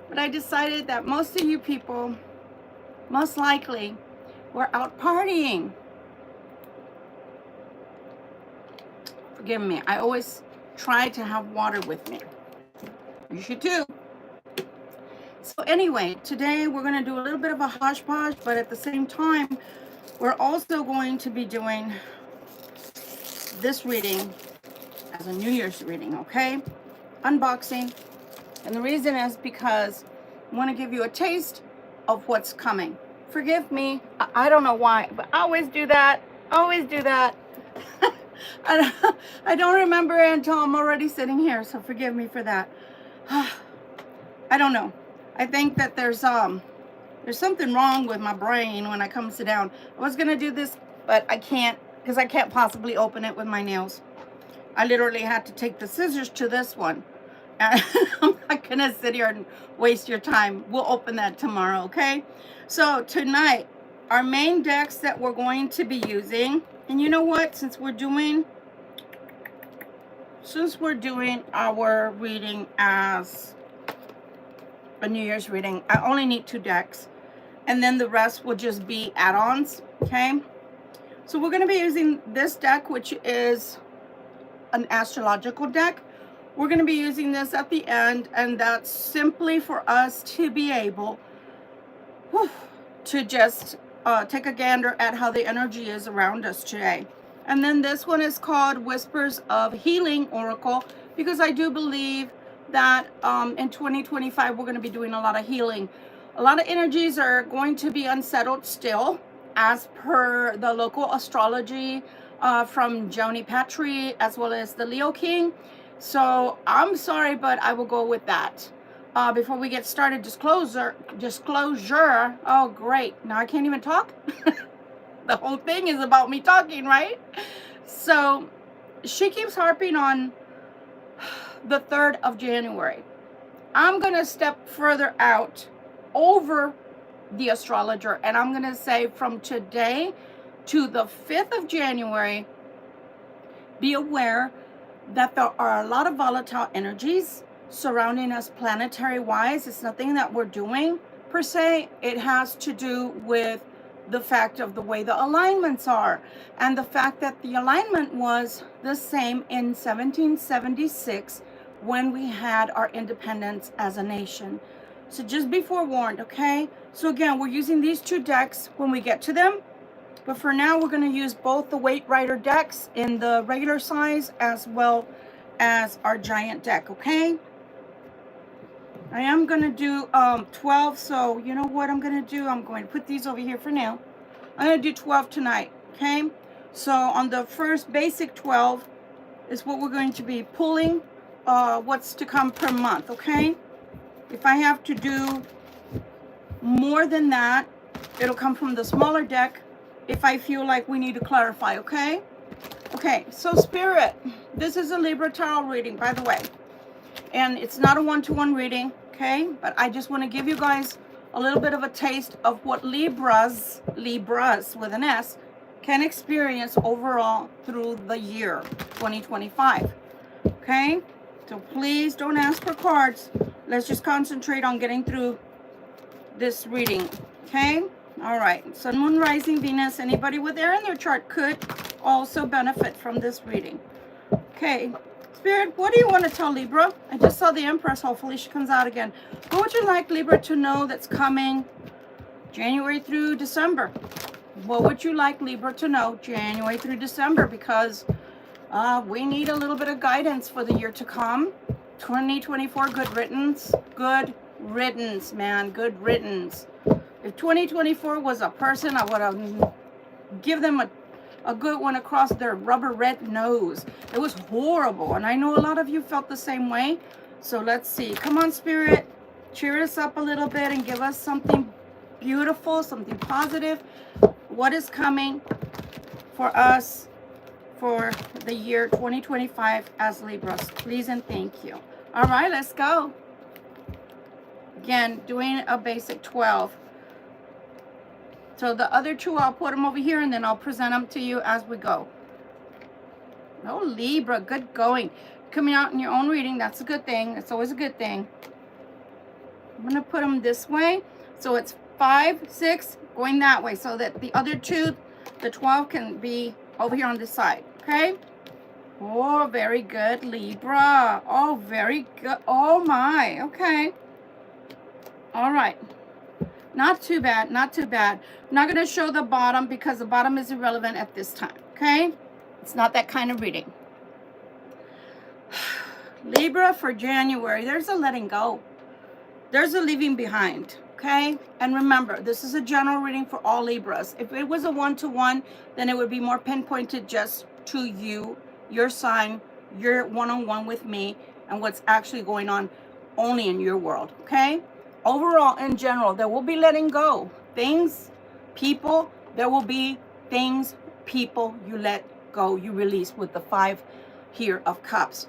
But I decided that most of you people, most likely, were out partying. Forgive me. I always try to have water with me. You should too. So anyway, today we're going to do a little bit of a hodgepodge, but at the same time, we're also going to be doing this reading as a New Year's reading, okay? Unboxing. And the reason is because I want to give you a taste of what's coming. Forgive me. I don't know why, but I always do that. Always do that. I don't remember it until I'm already sitting here, so forgive me for that. I don't know. I think that there's something wrong with my brain when I come sit down. I was gonna do this, but I can't because I can't possibly open it with my nails. I literally had to take the scissors to this one. And I'm not gonna sit here and waste your time. We'll open that tomorrow, okay? So tonight, our main decks that we're going to be using, and you know what? Since we're doing our reading as a New Year's reading, I only need 2 decks, and then the rest will just be add-ons, okay? So we're going to be using this deck, which is an astrological deck. We're going to be using this at the end, and that's simply for us to be able to just take a gander at how the energy is around us today. And then this one is called Whispers of Healing Oracle, because I do believe that in 2025 we're going to be doing a lot of healing. A lot of energies are going to be unsettled still, as per the local astrology from Joni Patry, as well as the Leo King. So I'm sorry, but I will go with that. Before we get started, disclosure. Oh, great. Now I can't even talk. The whole thing is about me talking, right? So she keeps harping on the 3rd of January. I'm going to step further out over the astrologer, and I'm going to say from today to the 5th of January, be aware that there are a lot of volatile energies surrounding us planetary wise. It's nothing that we're doing per se. It has to do with the fact of the way the alignments are, and the fact that the alignment was the same in 1776 when we had our independence as a nation. So just be forewarned, okay? So again, we're using these 2 decks when we get to them. But for now, we're going to use both the Weight Rider decks in the regular size as well as our giant deck, okay? I am going to do 12, so you know what I'm going to do? I'm going to put these over here for now. I'm going to do 12 tonight, okay? So on the first basic 12 is what we're going to be pulling what's to come per month, okay? If I have to do more than that, it'll come from the smaller deck if I feel like we need to clarify, okay? Okay, so Spirit, this is a Libra tarot reading, by the way. And it's not a one-to-one reading, okay? But I just want to give you guys a little bit of a taste of what Libras with an S, can experience overall through the year 2025, okay? So please don't ask for cards. Let's just concentrate on getting through this reading, okay? All right, Sun, Moon, Rising, Venus, anybody with air in their chart could also benefit from this reading. Okay, Spirit, what do you want to tell Libra? I just saw the Empress. Hopefully she comes out again. What would you like Libra to know that's coming January through December? What would you like Libra to know January through December? Because we need a little bit of guidance for the year to come. 2024, good riddance. Good riddance, man. Good riddance. If 2024 was a person, I would have give them a good one across their rubber red nose. It was horrible, and I know a lot of you felt the same way. So let's see. Come on, Spirit. Cheer us up a little bit and give us something beautiful, something positive. What is coming for us for the year 2025 as Libras? Please and thank you. All right, let's go. Again, doing a basic 12. So the other 2, I'll put them over here, and then I'll present them to you as we go. Oh, Libra, good going. Coming out in your own reading, that's a good thing. That's always a good thing. I'm going to put them this way. So it's 5, 6 going that way so that the other two, the 12 can be over here on this side. Okay. Oh, very good, Libra. Oh, very good. Oh my. Okay. All right. Not too bad. Not too bad. I'm not going to show the bottom because the bottom is irrelevant at this time. Okay. It's not that kind of reading. Libra for January. There's a letting go. There's a leaving behind. Okay. And remember, this is a general reading for all Libras. If it was a one-to-one, then it would be more pinpointed just to you, your sign, your one-on-one with me, and what's actually going on only in your world. Okay. Overall, in general, there will be letting go. Things, people, there will be things, people you let go, you release with the 5 here of cups.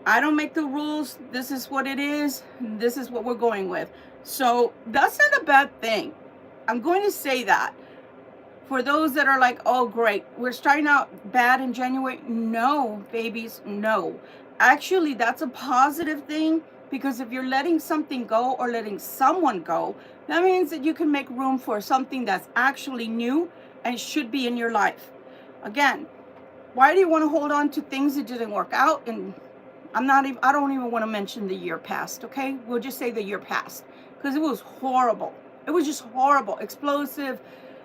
I don't make the rules. This is what it is. This is what we're going with. So that's not a bad thing. I'm going to say that. For those that are like, oh, great, we're starting out bad in January. No, babies, no. Actually, that's a positive thing, because if you're letting something go or letting someone go, that means that you can make room for something that's actually new and should be in your life. Again, why do you want to hold on to things that didn't work out? And I don't even want to mention the year past, okay? We'll just say the year past, because it was horrible. It was just horrible, explosive,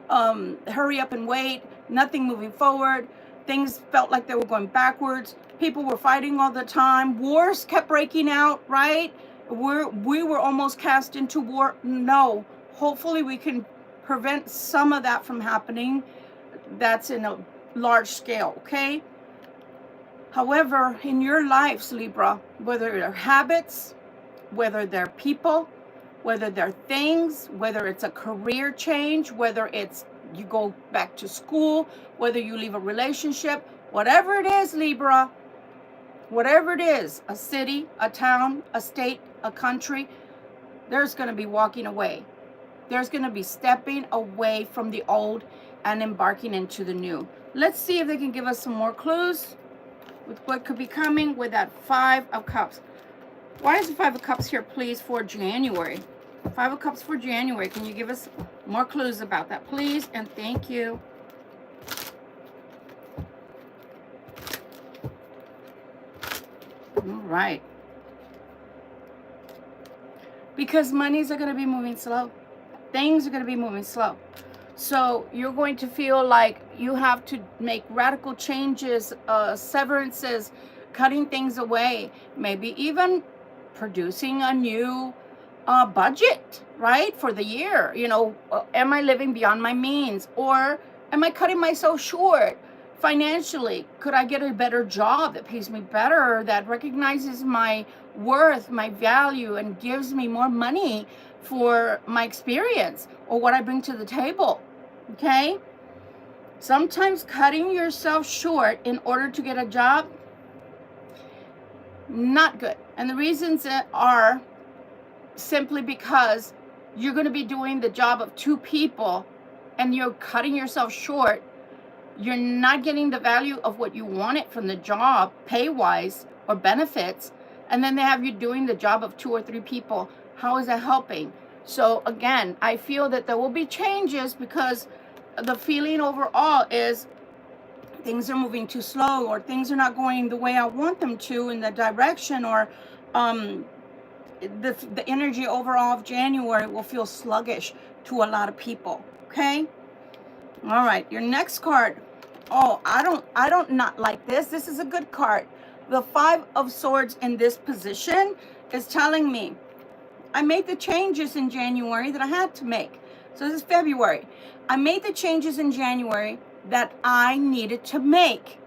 hurry up and wait, nothing moving forward. Things felt like they were going backwards. People were fighting all the time. Wars kept breaking out, right? We were almost cast into war. No, hopefully we can prevent some of that from happening. That's in a large scale, okay? However, in your lives, Libra, whether they're habits, whether they're people, whether they're things, whether it's a career change, whether it's you go back to school, whether you leave a relationship, whatever it is, Libra, whatever it is, a city, a town, a state, a country, there's going to be walking away. There's going to be stepping away from the old and embarking into the new. Let's see if they can give us some more clues with what could be coming with that 5 of Cups. Why is the 5 of Cups here, please, for January? 5 of Cups for January. Can you give us more clues about that, please? And thank you. All right. Because monies are going to be moving slow. Things are going to be moving slow. So you're going to feel like you have to make radical changes, severances, cutting things away, maybe even producing a new budget, right, for the year. You know, am I living beyond my means, or am I cutting myself short financially? Could I get a better job that pays me better, that recognizes my worth, my value, and gives me more money for my experience or what I bring to the table? Okay? Sometimes cutting yourself short in order to get a job, not good. And the reasons are simply because you're going to be doing the job of 2 people and you're cutting yourself short. You're not getting the value of what you wanted from the job, pay-wise or benefits, and then they have you doing the job of 2 or 3 people. How is that helping? So again, I feel that there will be changes because the feeling overall is things are moving too slow, or things are not going the way I want them to in the direction, or the energy overall of January will feel sluggish to a lot of people. Okay? All right, your next card. Oh, I don't not like this. This is a good card. The 5 of Swords in this position is telling me I made the changes in January that I had to make. So this is February. I made the changes in January that I needed to make.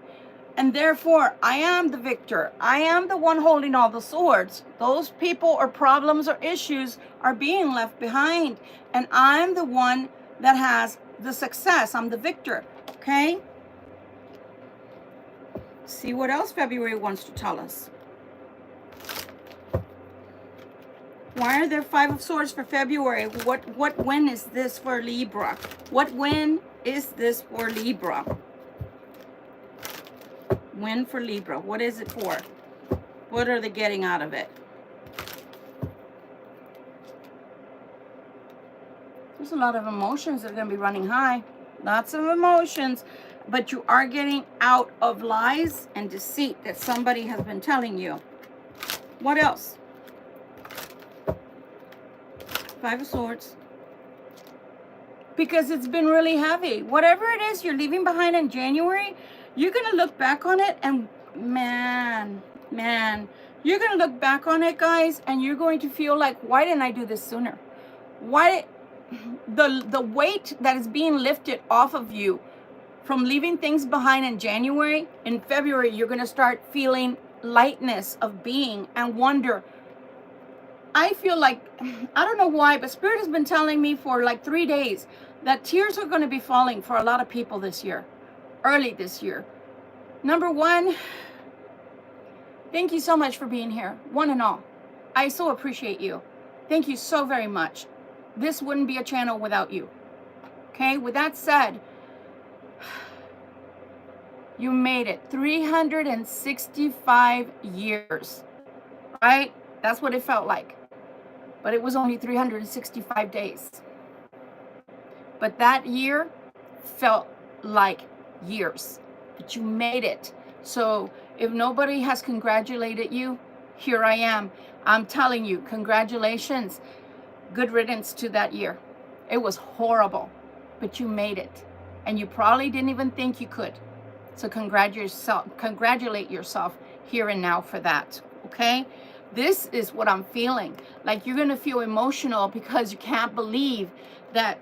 And therefore, I am the victor. I am the one holding all the swords. Those people or problems or issues are being left behind. And I'm the one that has the success. I'm the victor. Okay? See what else February wants to tell us. Why are there 5 of Swords for February? What win is this for Libra? What win is this for Libra? Win for Libra. What is it for? What are they getting out of it? There's a lot of emotions that are going to be running high. Lots of emotions. But you are getting out of lies and deceit that somebody has been telling you. What else? Five of Swords. Because it's been really heavy. Whatever it is you're leaving behind in January, you're going to look back on it and man, you're going to look back on it, guys, and you're going to feel like, why didn't I do this sooner? Why the weight that is being lifted off of you from leaving things behind in January, in February, you're going to start feeling lightness of being and wonder. I feel like, I don't know why, but Spirit has been telling me for like 3 days that tears are going to be falling for a lot of people this year, early this year. Number one, thank you so much for being here, one and all. I so appreciate you. Thank you so very much. This wouldn't be a channel without you. Okay, with that said, you made it 365 years, right? That's what it felt like. But it was only 365 days. But that year felt like years. But you made it. So if nobody has congratulated you, here I am. I'm telling you, congratulations. Good riddance to that year. It was horrible, but you made it. And you probably didn't even think you could. So congratulate yourself here and now for that, okay? This is what I'm feeling. Like you're going to feel emotional because you can't believe that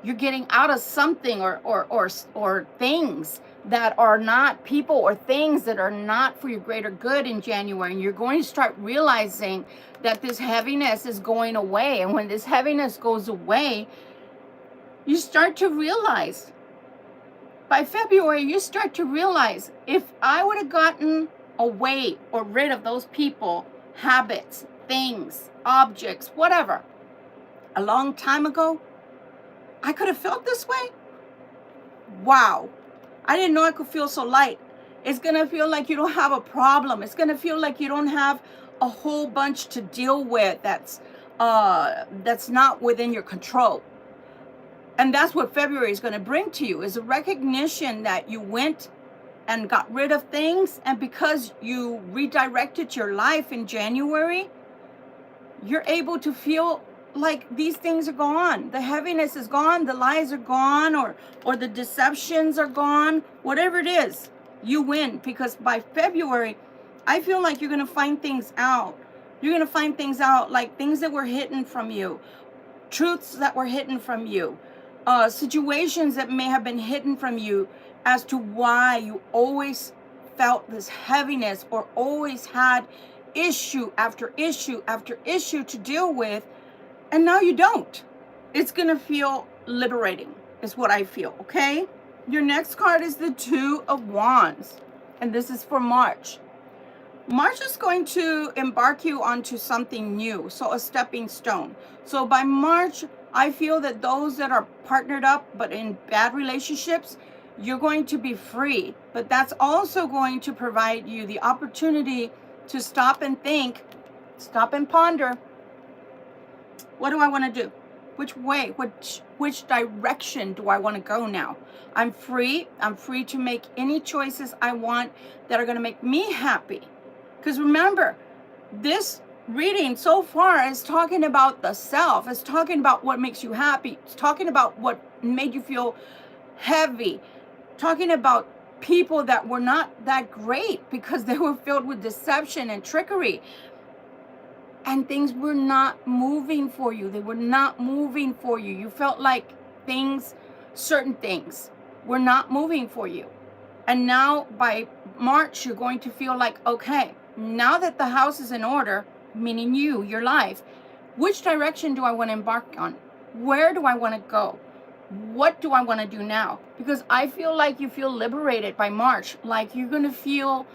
you're getting out of something or things that are not people or things that are not for your greater good in January. And you're going to start realizing that this heaviness is going away. And when this heaviness goes away, you start to realize, by February, you start to realize, if I would have gotten away or rid of those people, habits, things, objects, whatever, a long time ago, I could have felt this way. Wow. I didn't know I could feel so light. It's going to feel like you don't have a problem. It's going to feel like you don't have a whole bunch to deal with that's not within your control. And that's what February is going to bring to you, is a recognition that you went and got rid of things. And because you redirected your life in January, you're able to feel like these things are gone. The heaviness is gone. The lies are gone, or the deceptions are gone. Whatever it is, you win. Because by February, I feel like you're going to find things out. You're going to find things out, like things that were hidden from you, truths that were hidden from you, situations that may have been hidden from you, as to why you always felt this heaviness or always had issue after issue after issue to deal with, and now you don't. It's going to feel liberating, is what I feel, okay? Your next card is the Two of Wands, and this is for March. March is going to embark you onto something new, so a stepping stone. So by March, I feel that those that are partnered up but in bad relationships, you're going to be free. But that's also going to provide you the opportunity to stop and think, stop and ponder. What do I want to do? Which way, which direction do I want to go now? I'm free. I'm free to make any choices I want that are going to make me happy. Because remember, this reading so far is talking about the self. It's talking about what makes you happy. It's talking about what made you feel heavy. Talking about people that were not that great because they were filled with deception and trickery. And things were not moving for you. They were not moving for you. You felt like things, certain things, were not moving for you. And now by March, you're going to feel like, okay, now that the house is in order, meaning you, your life, which direction do I want to embark on? Where do I want to go? What do I want to do now? Because I feel like you feel liberated by March, like you're going to feel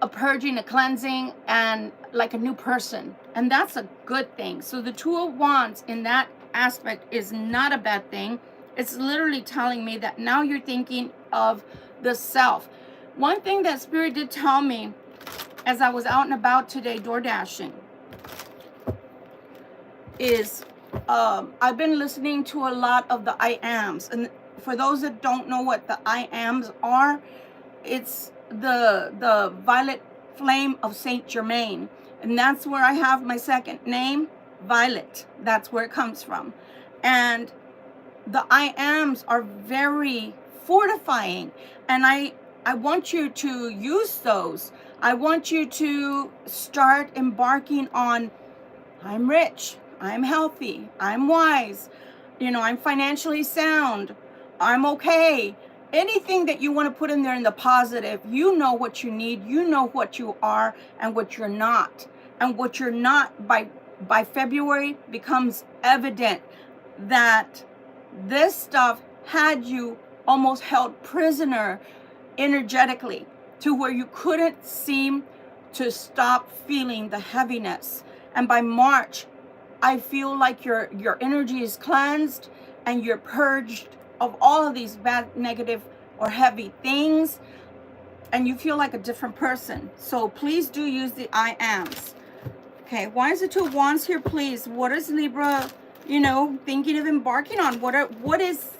a purging, a cleansing, and like a new person. And that's a good thing. So the Two of Wands in that aspect is not a bad thing. It's literally telling me that now you're thinking of the self. One thing that Spirit did tell me as I was out and about today door dashing is I've been listening to a lot of the IAMS, and for those that don't know what the IAMS are, it's the Violet Flame of Saint Germain, and that's where I have my second name, Violet. That's where it comes from, and the IAMS are very fortifying, and I want you to use those. I want you to start embarking on, I'm rich, I'm healthy, I'm wise, you know, I'm financially sound, I'm okay. Anything that you want to put in there in the positive, you know what you need, you know what you are and what you're not. And what you're not by February becomes evident that this stuff had you almost held prisoner energetically to where you couldn't seem to stop feeling the heaviness. And by March, I feel like your energy is cleansed and you're purged of all of these bad, negative, or heavy things, and you feel like a different person. So please do use the IAMS. Okay, why is the Two of Wands here, please? What is Libra, you know, thinking of embarking on? What is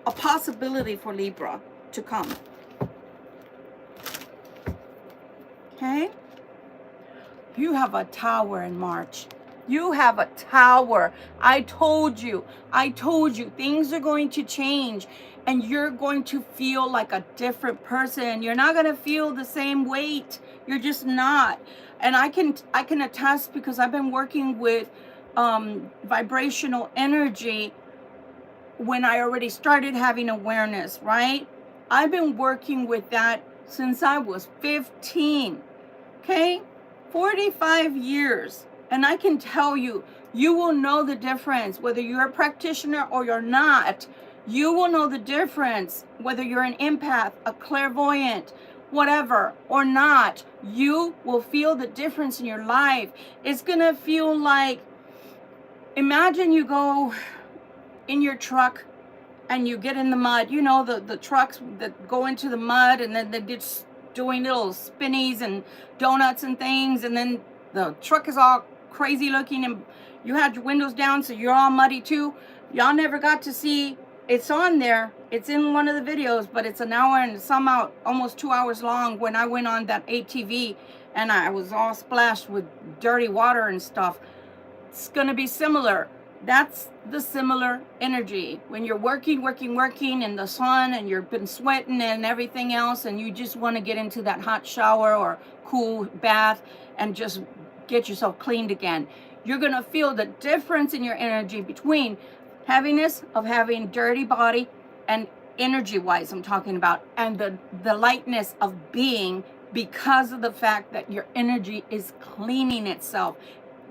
a possibility for Libra to come? Okay, you have a Tower in March. You have a Tower. I told you things are going to change and you're going to feel like a different person. You're not going to feel the same weight. You're just not. And I can attest, because I've been working with vibrational energy when I already started having awareness, right? I've been working with that since I was 15. Okay? 45 years. And I can tell you, you will know the difference, whether you're a practitioner or you're not. You will know the difference, whether you're an empath, a clairvoyant, whatever, or not. You will feel the difference in your life. It's going to feel like, imagine you go in your truck and you get in the mud. You know, the trucks that go into the mud and then they're just doing little spinnies and donuts and things, and then the truck is all crazy looking and you had your windows down, so you're all muddy too. Y'all never got to see, it's on there, it's in one of the videos, but it's an hour and some out, almost 2 hours long, when I went on that ATV and I was all splashed with dirty water and stuff. It's gonna be similar. That's the similar energy when you're working in the sun and you've been sweating and everything else, and you just want to get into that hot shower or cool bath and just get yourself cleaned again. You're going to feel the difference in your energy between heaviness of having dirty body and energy-wise, I'm talking about, and the lightness of being, because of the fact that your energy is cleaning itself,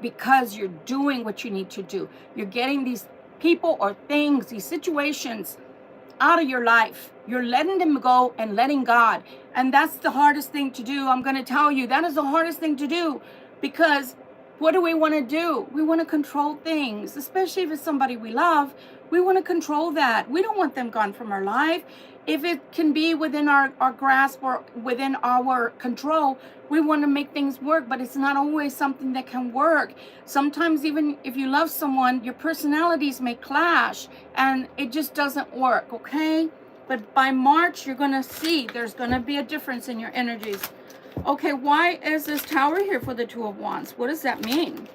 because you're doing what you need to do. You're getting these people or things, these situations out of your life. You're letting them go and letting God. And that's the hardest thing to do. I'm going to tell you, that is the hardest thing to do, because what do we want to do? We want to control things, especially if it's somebody we love. We want to control that. We don't want them gone from our life. If it can be within our grasp or within our control, we want to make things work, but it's not always something that can work. Sometimes even if you love someone, your personalities may clash and it just doesn't work, okay? But by March, you're going to see there's going to be a difference in your energies. Okay, why is this Tower here for the Two of Wands? What does that mean?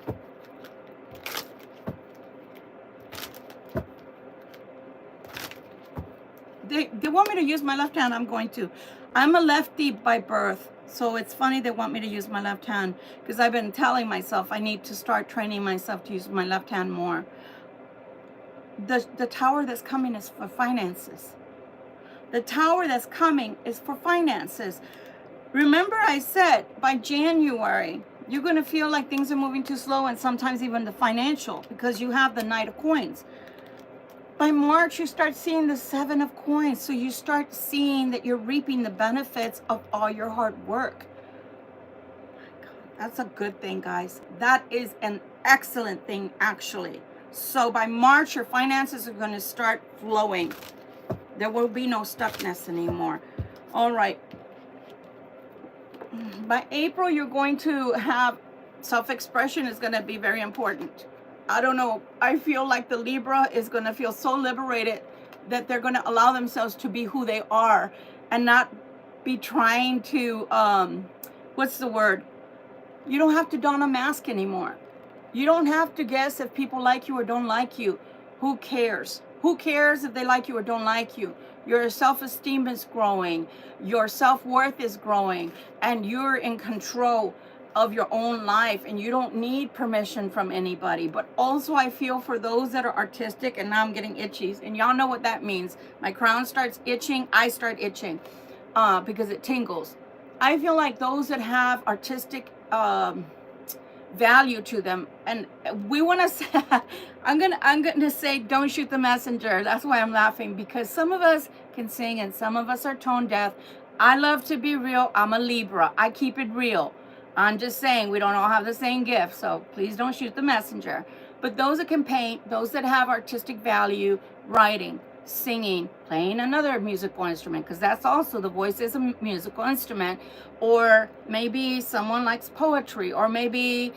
They want me to use my left hand. I'm going to. I'm a lefty by birth, so it's funny they want me to use my left hand, because I've been telling myself I need to start training myself to use my left hand more. The Tower that's coming is for finances. The Tower that's coming is for finances. Remember I said by January, you're going to feel like things are moving too slow, and sometimes even the financial, because you have the Knight of Coins. By March, you start seeing the Seven of Coins. So you start seeing that you're reaping the benefits of all your hard work. That's a good thing, guys. That is an excellent thing, actually. So by March, your finances are going to start flowing. There will be no stuckness anymore. All right. By April, you're going to have self-expression is going to be very important. I don't know. I feel like the Libra is going to feel so liberated that they're going to allow themselves to be who they are and not be trying to, what's the word? You don't have to don a mask anymore. You don't have to guess if people like you or don't like you. Who cares? Who cares if they like you or don't like you? Your self-esteem is growing. Your self-worth is growing. And you're in control of your own life. And you don't need permission from anybody. But also I feel for those that are artistic, and now I'm getting itchies. And y'all know what that means. My crown starts itching. I start itching because it tingles. I feel like those that have artistic value to them, and we want to say, I'm gonna say don't shoot the messenger. That's why I'm laughing, because some of us can sing and some of us are tone deaf. I love to be real. I'm a Libra. I keep it real. I'm just saying we don't all have the same gift, so please don't shoot the messenger. But those that can paint, those that have artistic value, writing, singing, playing another musical instrument, because that's also, the voice is a musical instrument, or maybe someone likes poetry, or maybe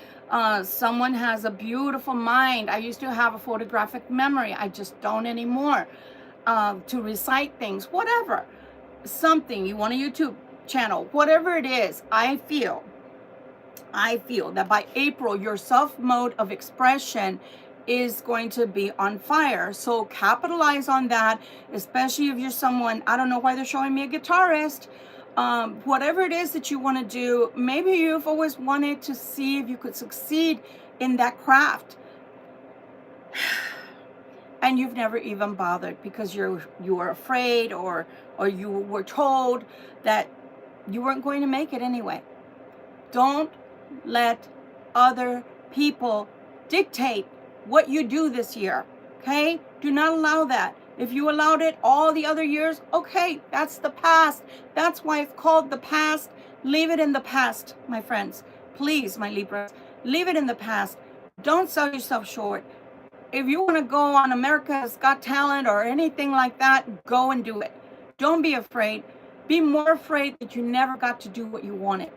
someone has a beautiful mind. I used to have a photographic memory. I just don't anymore. To recite things, whatever, something, you want a YouTube channel, whatever it is, I feel that by April, your self mode of expression is going to be on fire. So capitalize on that, especially if you're someone, I don't know why they're showing me a guitarist. Whatever it is that you want to do, maybe you've always wanted to see if you could succeed in that craft. And you've never even bothered because you were afraid, or you were told that you weren't going to make it anyway. Don't let other people dictate what you do this year, okay? Do not allow that. If you allowed it all the other years, okay, that's the past. That's why it's called the past. Leave it in the past, my friends. Please, my Libras, leave it in the past. Don't sell yourself short. If you want to go on America's Got Talent or anything like that, go and do it. Don't be afraid. Be more afraid that you never got to do what you wanted.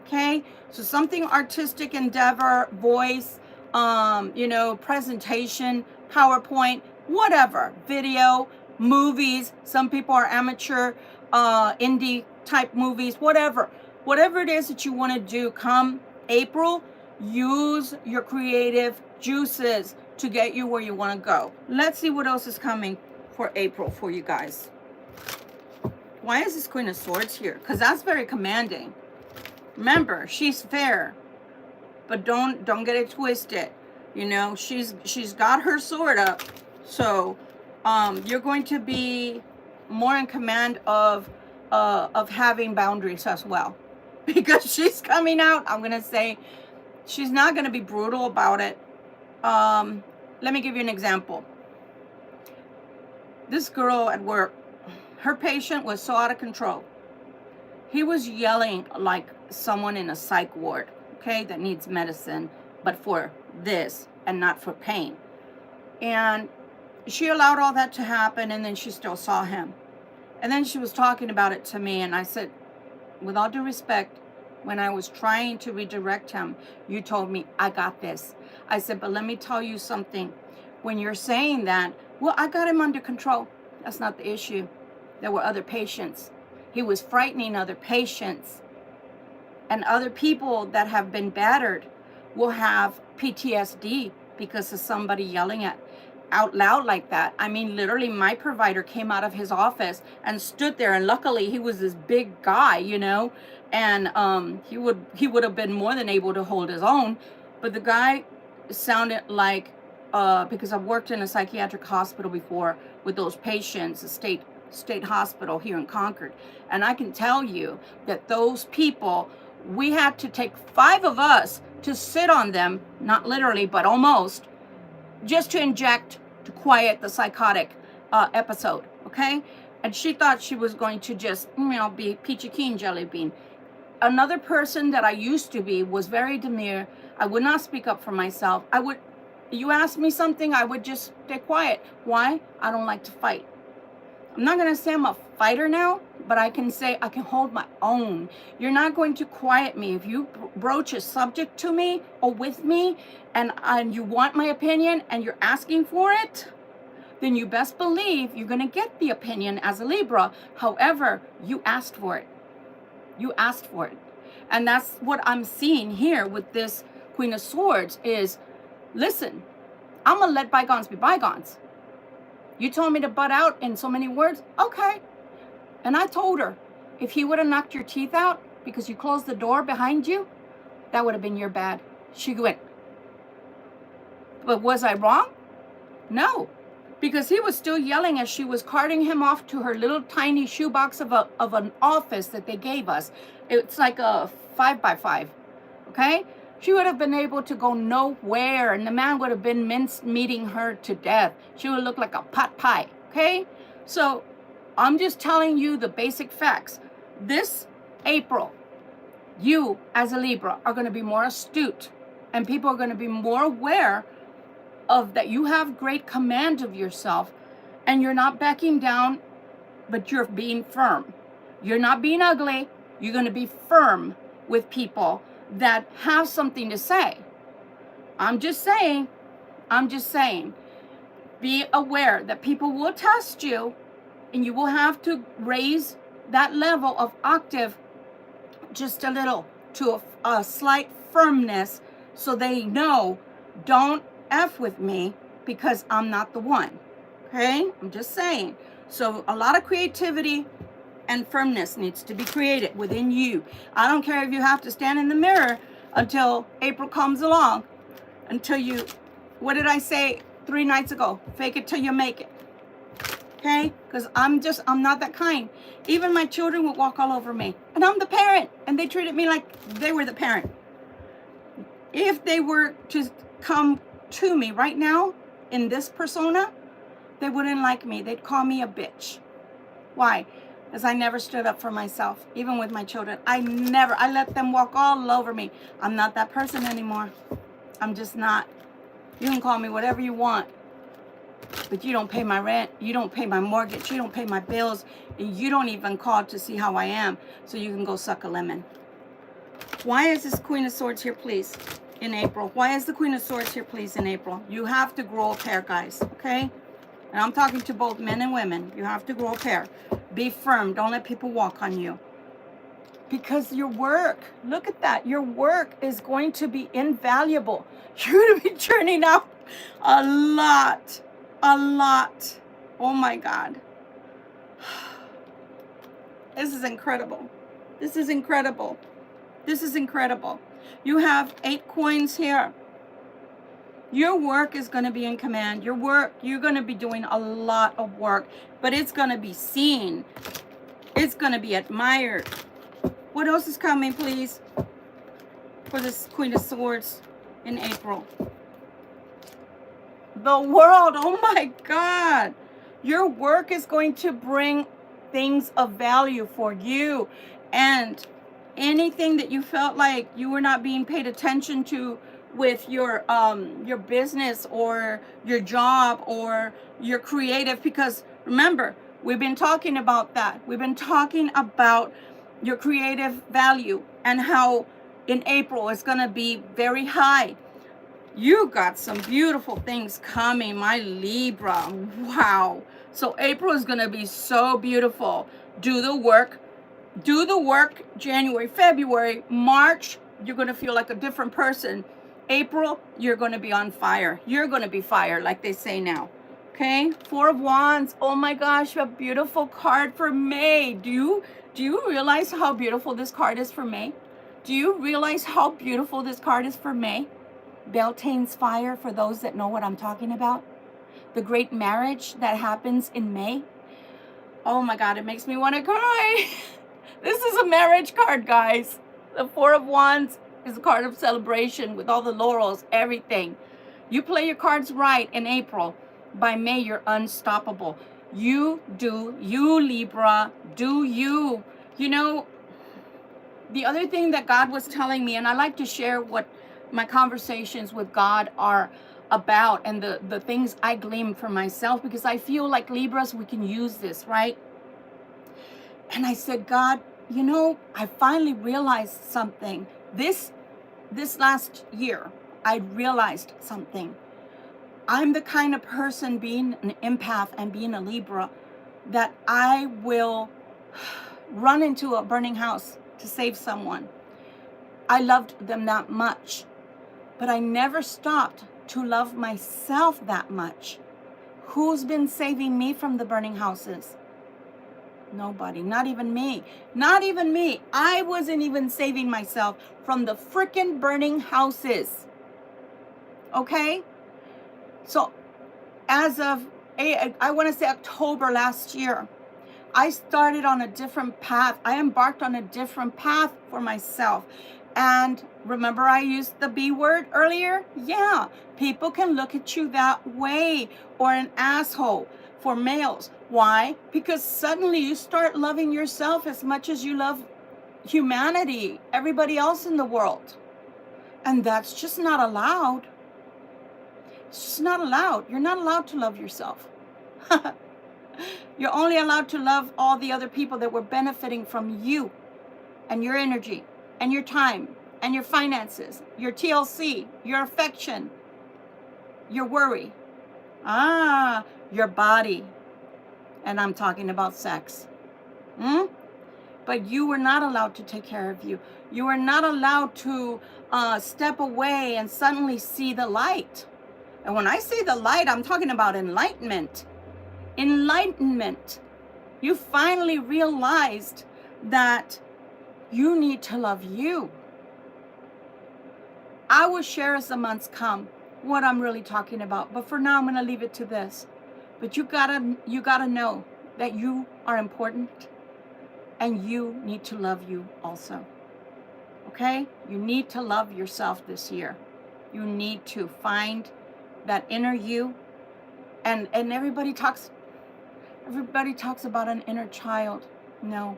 Okay? So something artistic endeavor, voice, presentation, PowerPoint, whatever, video, movies. Some people are amateur, indie type movies, whatever it is that you want to do come April, use your creative juices to get you where you want to go. Let's see what else is coming for April for you guys. Why is this Queen of Swords here? Because that's very commanding. Remember, she's fair, but don't get it twisted. You know, she's got her sword up. So you're going to be more in command of having boundaries as well. Because she's coming out, I'm going to say, she's not going to be brutal about it. Let me give you an example. This girl at work, her patient was so out of control. He was yelling like someone in a psych ward, okay, that needs medicine, but for this and not for pain. And she allowed all that to happen, and then she still saw him. And then she was talking about it to me, and I said, with all due respect, when I was trying to redirect him, you told me, I got this. I said, but let me tell you something. When you're saying that, well, I got him under control. That's not the issue. There were other patients. He was frightening other patients. And other people that have been battered will have PTSD because of somebody yelling out loud like that. I mean, literally, my provider came out of his office and stood there, and luckily he was this big guy, you know, and he would have been more than able to hold his own. But the guy sounded like, because I've worked in a psychiatric hospital before with those patients, a state hospital here in Concord, and I can tell you that those people, we had to take 5 of us to sit on them, not literally, but almost, just to inject, to quiet the psychotic episode, okay? And she thought she was going to just, be peachy keen jelly bean. Another person that I used to be was very demure. I would not speak up for myself. You ask me something, I would just stay quiet. Why? I don't like to fight. I'm not going to say I'm a fighter now. but I can say I can hold my own. You're not going to quiet me. If you broach a subject to me or with me and you want my opinion and you're asking for it, then you best believe you're going to get the opinion as a Libra. However, you asked for it. You asked for it. And that's what I'm seeing here with this Queen of Swords is, listen, I'm going to let bygones be bygones. You told me to butt out in so many words. Okay. And I told her, if he would have knocked your teeth out because you closed the door behind you, that would have been your bad. She went, but was I wrong? No. Because he was still yelling as she was carting him off to her little tiny shoebox of an office that they gave us. It's like a 5x5, okay? She would have been able to go nowhere, and the man would have been meeting her to death. She would look like a pot pie, okay? So I'm just telling you the basic facts. This April, you as a Libra are going to be more astute, and people are going to be more aware of that you have great command of yourself, and you're not backing down, but you're being firm. You're not being ugly. You're going to be firm with people that have something to say. I'm just saying, be aware that people will test you, and you will have to raise that level of octave just a little to a slight firmness so they know, don't F with me because I'm not the one. Okay? I'm just saying. So a lot of creativity and firmness needs to be created within you. I don't care if you have to stand in the mirror until April comes along, until you, what did I say 3 nights ago? Fake it till you make it. Okay? Because I'm not that kind. Even my children would walk all over me. And I'm the parent. And they treated me like they were the parent. If they were to come to me right now in this persona, they wouldn't like me. They'd call me a bitch. Why? Because I never stood up for myself, even with my children. I let them walk all over me. I'm not that person anymore. I'm just not. You can call me whatever you want, but you don't pay my rent, you don't pay my mortgage, you don't pay my bills, and you don't even call to see how I am, so you can go suck a lemon. Why is this Queen of Swords here, please, in April? Why is the Queen of Swords here, please, in April? You have to grow a pair, guys, okay? And I'm talking to both men and women. You have to grow a pair. Be firm. Don't let people walk on you. Because your work, look at that. Your work is going to be invaluable. You're going to be churning out a lot. A lot. Oh, my God. This is incredible. This is incredible. This is incredible. You have 8 coins here. Your work is going to be in command. Your work, you're going to be doing a lot of work, but it's going to be seen. It's going to be admired. What else is coming, please, for this Queen of Swords in April? The World. Oh, my God. Your work is going to bring things of value for you. And anything that you felt like you were not being paid attention to with your business or your job or your creative, because remember, we've been talking about that. We've been talking about your creative value and how in April it's going to be very high. You got some beautiful things coming, my Libra. Wow. So April is going to be so beautiful. Do the work. Do the work. January, February, March, you're going to feel like a different person. April, you're going to be on fire. You're going to be fire, like they say now. Okay? 4 of Wands. Oh my gosh, a beautiful card for May. Do you realize how beautiful this card is for May? Do you realize how beautiful this card is for May? Beltane's fire, for those that know what I'm talking about. The great marriage that happens in May. Oh my God, it makes me want to cry. This is a marriage card, guys. The 4 of Wands is a card of celebration with all the laurels, everything. You play your cards right in April. By May, you're unstoppable. You do you, Libra. Do you. You know, the other thing that God was telling me, and I like to share what my conversations with God are about and the things I glean for myself, because I feel like Libras, we can use this, right? And I said, God, you know, I finally realized something. This last year, I realized something. I'm the kind of person, being an empath and being a Libra, that I will run into a burning house to save someone. I loved them that much, but I never stopped to love myself that much. Who's been saving me from the burning houses? Nobody, not even me. Not even me. I wasn't even saving myself from the freaking burning houses. Okay? So, as of, I want to say October last year, I started on a different path. I embarked on a different path for myself. And remember I used the B word earlier? Yeah, people can look at you that way, or an asshole for males. Why? Because suddenly you start loving yourself as much as you love humanity, everybody else in the world. And that's just not allowed. It's just not allowed. You're not allowed to love yourself. You're only allowed to love all the other people that were benefiting from you and your energy and your time and your finances, your TLC, your affection, your worry, your body. And I'm talking about sex. But you were not allowed to take care of you. You were not allowed to step away and suddenly see the light. And when I say the light, I'm talking about enlightenment. Enlightenment. You finally realized that you need to love you. I will share as the months come what I'm really talking about. But for now, I'm going to leave it to this. But you gotta know that you are important, and you need to love you also. Okay? You need to love yourself this year. You need to find that inner you. And everybody talks about an inner child. No.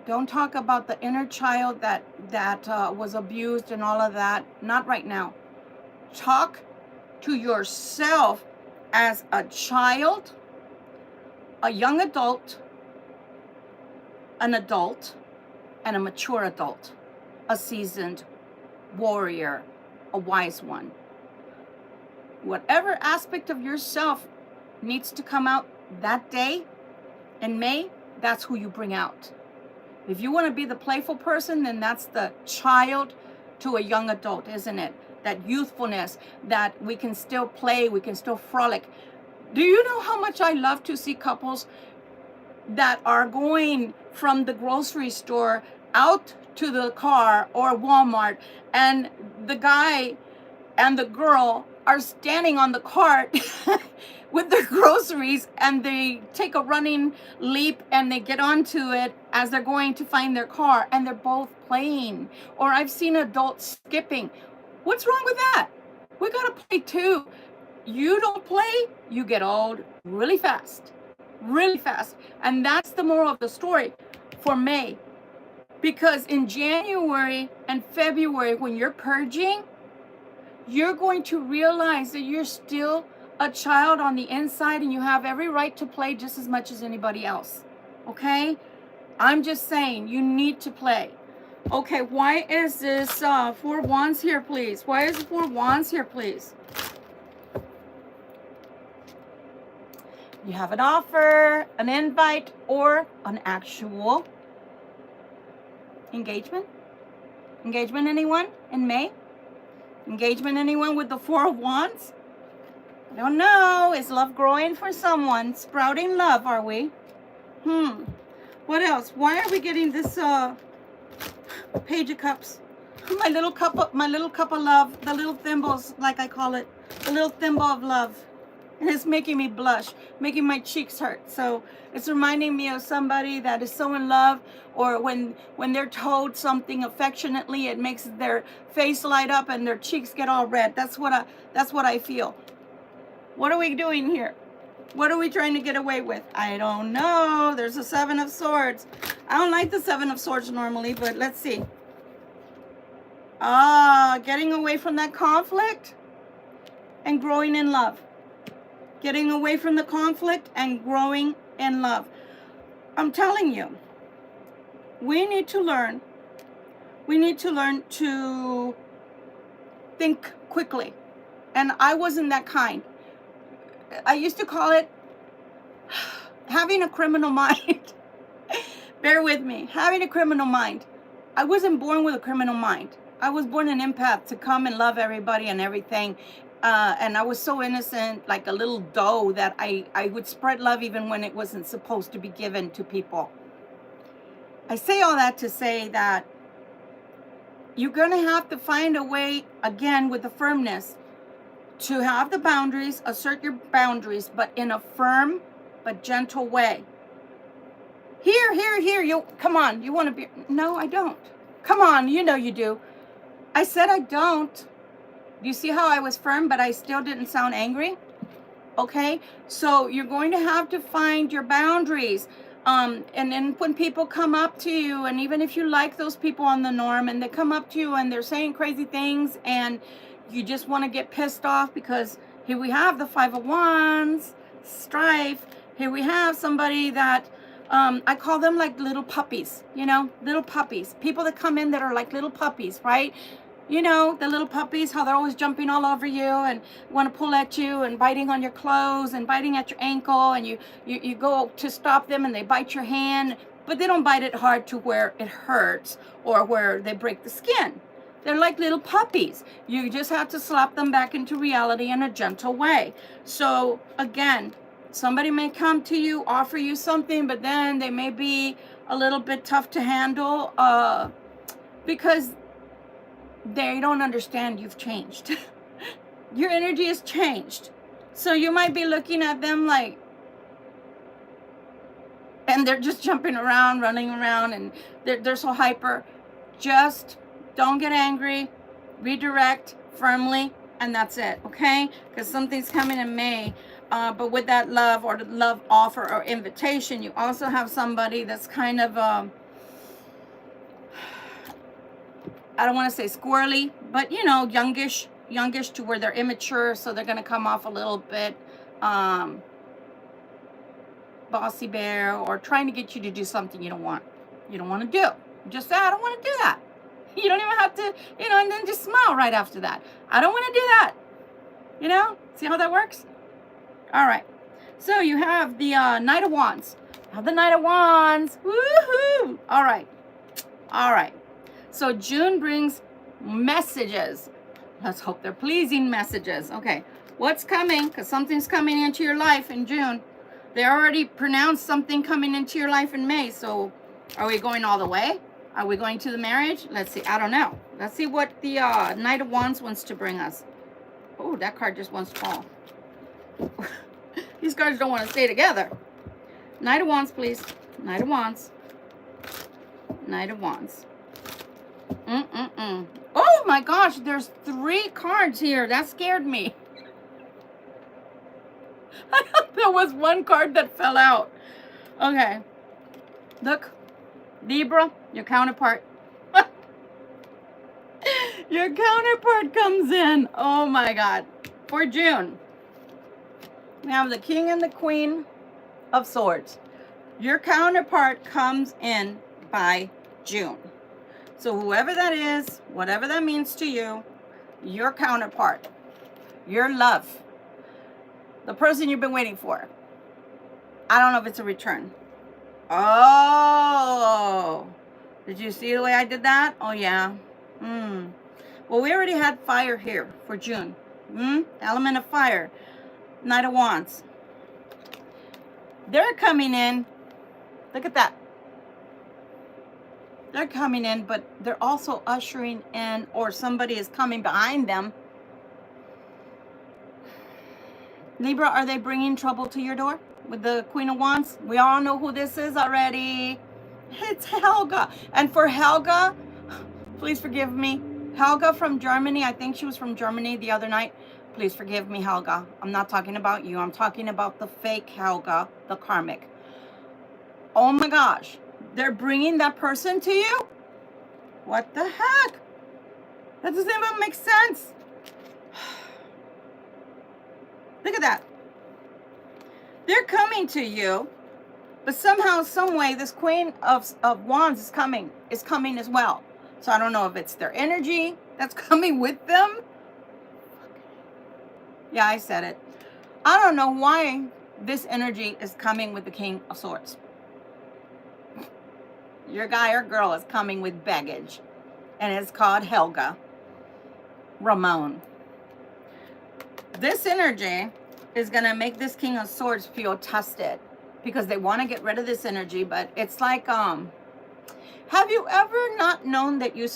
Don't talk about the inner child that was abused and all of that. Not right now. Talk to yourself as a child, a young adult, an adult, and a mature adult, a seasoned warrior, a wise one. Whatever aspect of yourself needs to come out that day in May, that's who you bring out. If you want to be the playful person, then that's the child to a young adult, isn't it? That youthfulness, that we can still play, we can still frolic. Do you know how much I love to see couples that are going from the grocery store out to the car or Walmart, and the guy and the girl are standing on the cart with their groceries, and they take a running leap and they get onto it as they're going to find their car, and they're both playing. Or I've seen adults skipping. What's wrong with that? We gotta play too. You don't play, you get old really fast. Really fast. And that's the moral of the story for May. Because in January and February, when you're purging, you're going to realize that you're still a child on the inside, and you have every right to play just as much as anybody else. Okay? I'm just saying, you need to play. Okay, why is this 4 wands here, please? Why is the 4 wands here, please? You have an offer, an invite, or an actual engagement? Engagement, anyone in May? Engagement, anyone with the 4 of Wands? I don't know. Is love growing for someone? Sprouting love, are we? What else? Why are we getting this Page of Cups? My little cup of love, the little thimbles, like I call it, the little thimble of love. And it's making me blush, making my cheeks hurt. So it's reminding me of somebody that is so in love, or when they're told something affectionately, it makes their face light up and their cheeks get all red. That's what I feel. What are we doing here? What are we trying to get away with? I don't know. There's a 7 of Swords. I don't like the 7 of Swords normally, but let's see. Getting away from that conflict and growing in love. Getting away from the conflict and growing in love. I'm telling you, we need to learn. We need to learn to think quickly. And I wasn't that kind. I used to call it having a criminal mind. Bear with me. Having a criminal mind. I wasn't born with a criminal mind. I was born an empath to come and love everybody and everything. And I was so innocent, like a little doe, that I would spread love even when it wasn't supposed to be given to people. I say all that to say that you're going to have to find a way, again, with the firmness, to have the boundaries, assert your boundaries, but in a firm but gentle way. Here, you, come on, you want to be, no, I don't. Come on, you know you do. I said I don't. You see how I was firm, but I still didn't sound angry? Okay, so you're going to have to find your boundaries. And then when people come up to you, and even if you like those people on the norm, and they come up to you and they're saying crazy things, and you just want to get pissed off because here we have the 5 of Wands, strife. Here we have somebody that, I call them like little puppies, you know, little puppies. People that come in that are like little puppies, right? You know, the little puppies, how they're always jumping all over you and want to pull at you and biting on your clothes and biting at your ankle, and you go to stop them and they bite your hand, but they don't bite it hard to where it hurts or where they break the skin. They're like little puppies. You just have to slap them back into reality in a gentle way. So again, somebody may come to you, offer you something, but then they may be a little bit tough to handle because they don't understand you've changed. Your energy has changed. So you might be looking at them like, and they're just jumping around, running around, and they're so hyper. Just don't get angry, redirect firmly, and that's it, okay? Because something's coming in May. But with that love or the love offer or invitation, you also have somebody that's kind of, I don't want to say squirrely, but you know, youngish to where they're immature, so they're going to come off a little bit bossy bear, or trying to get you to do something you don't want to do. Just say, I don't want to do that. You don't even have to, you know, and then just smile right after that. I don't want to do that. You know, see how that works? All right. So you have the Knight of Wands. Have the Knight of Wands. Woohoo! All right. So June brings messages. Let's hope they're pleasing messages. Okay. What's coming? Because something's coming into your life in June. They already pronounced something coming into your life in May. So are we going all the way? Are we going to the marriage? Let's see. I don't know. Let's see what the Knight of Wands wants to bring us. Oh, that card just wants to fall. These cards don't want to stay together. Knight of Wands, please. Knight of Wands. Knight of Wands. Oh my gosh, there's 3 cards here. That scared me. I thought there was 1 card that fell out. Okay. Look. Libra, your counterpart. Your counterpart comes in. Oh my God. For June. We have the King and the Queen of Swords. Your counterpart comes in by June. So whoever that is, whatever that means to you, your counterpart, your love, the person you've been waiting for. I don't know if it's a return. Oh, did you see the way I did that? Oh, yeah. Well, we already had fire here for June. Element of fire. Knight of Wands. They're coming in. Look at that. They're coming in, but they're also ushering in, or somebody is coming behind them. Libra, are they bringing trouble to your door with the Queen of Wands? We all know who this is already. It's Helga. And for Helga, please forgive me. Helga from Germany. I think she was from Germany the other night. Please forgive me, Helga. I'm not talking about you. I'm talking about the fake Helga, the karmic. Oh my gosh. They're bringing that person to you? What the heck? That doesn't even make sense. Look at that. They're coming to you But somehow, some way, this Queen of Wands is coming as well. So I don't know if it's their energy that's coming with them. Yeah, I said it. I don't know why this energy is coming with the King of Swords. Your guy or girl is coming with baggage. And it's called Helga. Ramon. This energy is going to make this King of Swords feel tested. Because they want to get rid of this energy. But it's like, have you ever not known that you...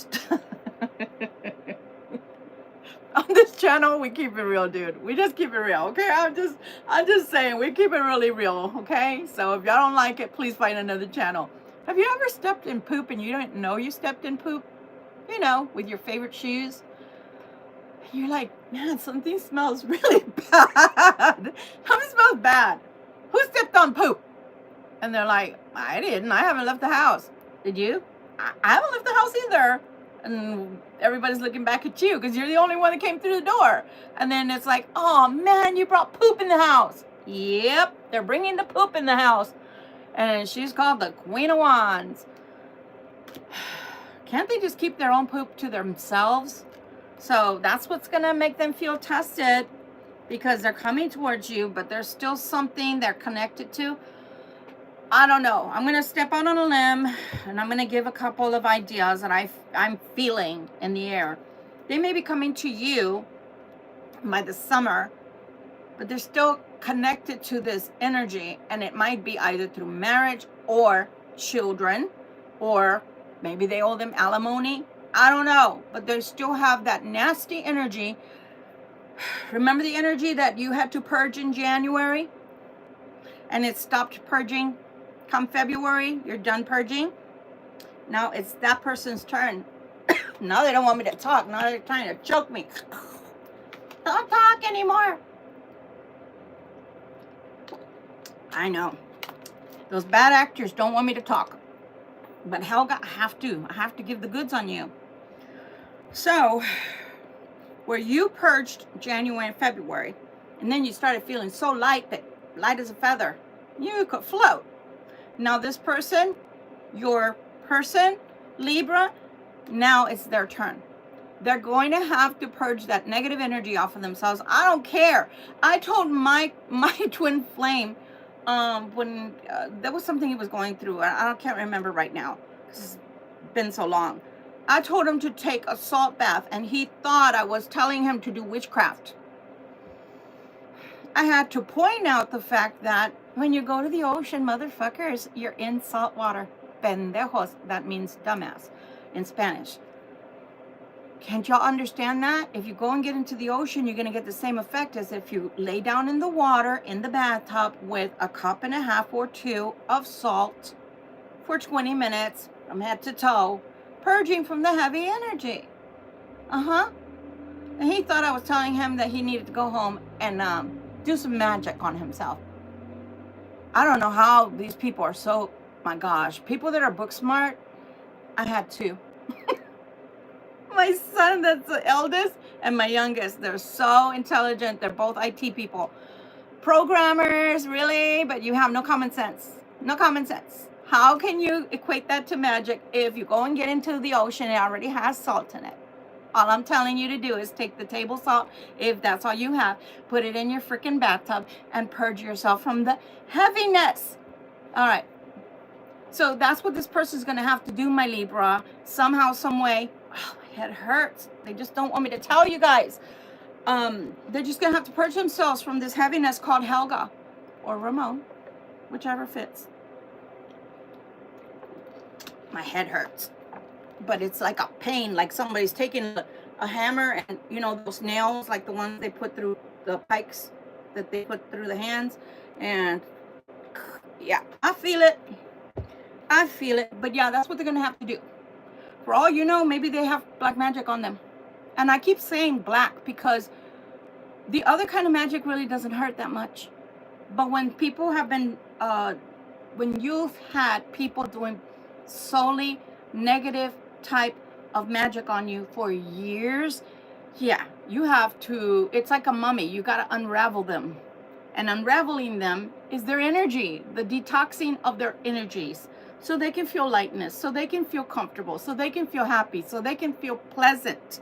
On this channel, we keep it real, dude. We just keep it real, okay? I'm just saying, we keep it really real, okay? So if y'all don't like it, please find another channel. Have you ever stepped in poop and you didn't know you stepped in poop? You know, with your favorite shoes. And you're like, man, something smells really bad. Something smells bad. Who stepped on poop? And they're like, I didn't. I haven't left the house. Did you? I haven't left the house either. And everybody's looking back at you because you're the only one that came through the door. And then it's like, oh man, you brought poop in the house. Yep, they're bringing the poop in the house. And she's called the Queen of Wands. Can't they just keep their own poop to themselves? So that's what's going to make them feel tested, because they're coming towards you, but there's still something they're connected to. I don't know. I'm going to step out on a limb, and I'm going to give a couple of ideas that I'm feeling in the air. They may be coming to you by the summer, but they're still connected to this energy, and it might be either through marriage or children, or maybe they owe them alimony. I don't know, but they still have that nasty energy. Remember the energy that you had to purge in January, and it stopped purging? Come February, you're done purging. Now it's that person's turn. Now they don't want me to talk. Now they're trying to choke me. Don't talk anymore. I know. Those bad actors don't want me to talk. But Helga, I have to give the goods on you. So, where you purged January and February, and then you started feeling so light as a feather, you could float. Now this person, your person, Libra, now it's their turn. They're going to have to purge that negative energy off of themselves. I don't care. I told my twin flame when there was something he was going through. I can't remember right now because it's been so long. I told him to take a salt bath, and he thought I was telling him to do witchcraft. I had to point out the fact that when you go to the ocean, motherfuckers, you're in salt water. Pendejos, that means dumbass in Spanish. Can't y'all understand that? If you go and get into the ocean, you're going to get the same effect as if you lay down in the water, in the bathtub, with a cup and a half or two of salt for 20 minutes from head to toe, purging from the heavy energy. And he thought I was telling him that he needed to go home and do some magic on himself. I don't know how these people are so, my gosh, people that are book smart. I had two. My son, that's the eldest, and my youngest, they're so intelligent. They're both IT people. Programmers, really? But you have no common sense. No common sense. How can you equate that to magic if you go and get into the ocean, it already has salt in it? All I'm telling you to do is take the table salt, if that's all you have, put it in your freaking bathtub and purge yourself from the heaviness. All right. So that's what this person's going to have to do, my Libra. Somehow, some way. Oh, my head hurts. They just don't want me to tell you guys. They're just going to have to purge themselves from this heaviness called Helga or Ramon, whichever fits. My head hurts. But it's like a pain, like somebody's taking a hammer and, you know, those nails, like the ones they put through the pikes that they put through the hands. And yeah, I feel it. I feel it. But yeah, that's what they're going to have to do. For all you know, maybe they have black magic on them. And I keep saying black because the other kind of magic really doesn't hurt that much. But when people have been, when you've had people doing solely negative type of magic on you for years, yeah, you have to, it's like a mummy. You got to unravel them. and unraveling them is their energy, the detoxing of their energies, so they can feel lightness, so they can feel comfortable, so they can feel happy, so they can feel pleasant.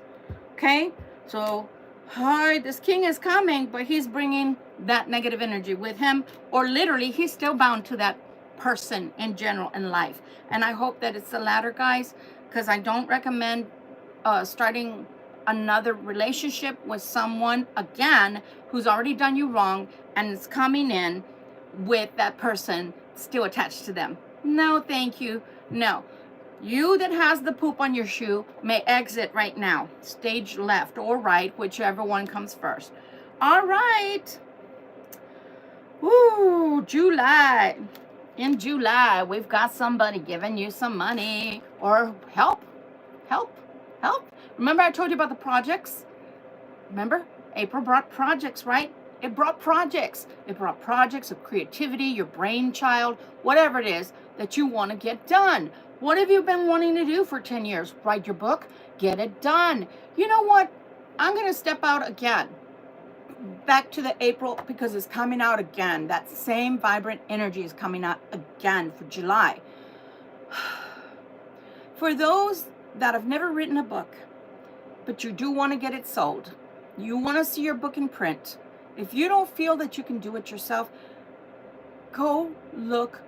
Okay? So, hi, this king is coming, but he's bringing that negative energy with him, or literally he's still bound to that person in general in life. And I hope that it's the latter, guys, because I don't recommend starting another relationship with someone again who's already done you wrong and is coming in with that person still attached to them. No, thank you. No. You that has the poop on your shoe may exit right now. Stage left or right, whichever one comes first. All right. Woo, July. In July, we've got somebody giving you some money or help. Remember I told you about the projects? Remember? April brought projects, right? It brought projects. It brought projects of creativity, your brainchild, whatever it is that you want to get done. What have you been wanting to do for 10 years? Write your book, get it done. You know what? I'm going to step out again. Back to the April, because it's coming out again. That same vibrant energy is coming out again for July. For those that have never written a book, but you do want to get it sold, you want to see your book in print, if you don't feel that you can do it yourself, go look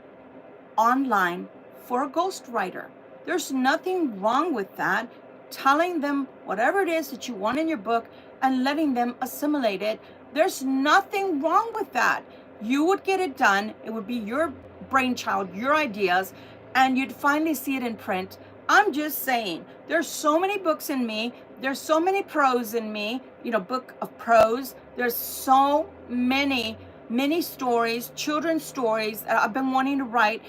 online for a ghostwriter. There's nothing wrong with that. Telling them whatever it is that you want in your book and letting them assimilate it. There's nothing wrong with that. You would get it done. It would be your brainchild, your ideas, and you'd finally see it in print. I'm just saying, there's so many books in me. There's so many prose in me, book of prose. There's so many stories, children's stories that I've been wanting to write.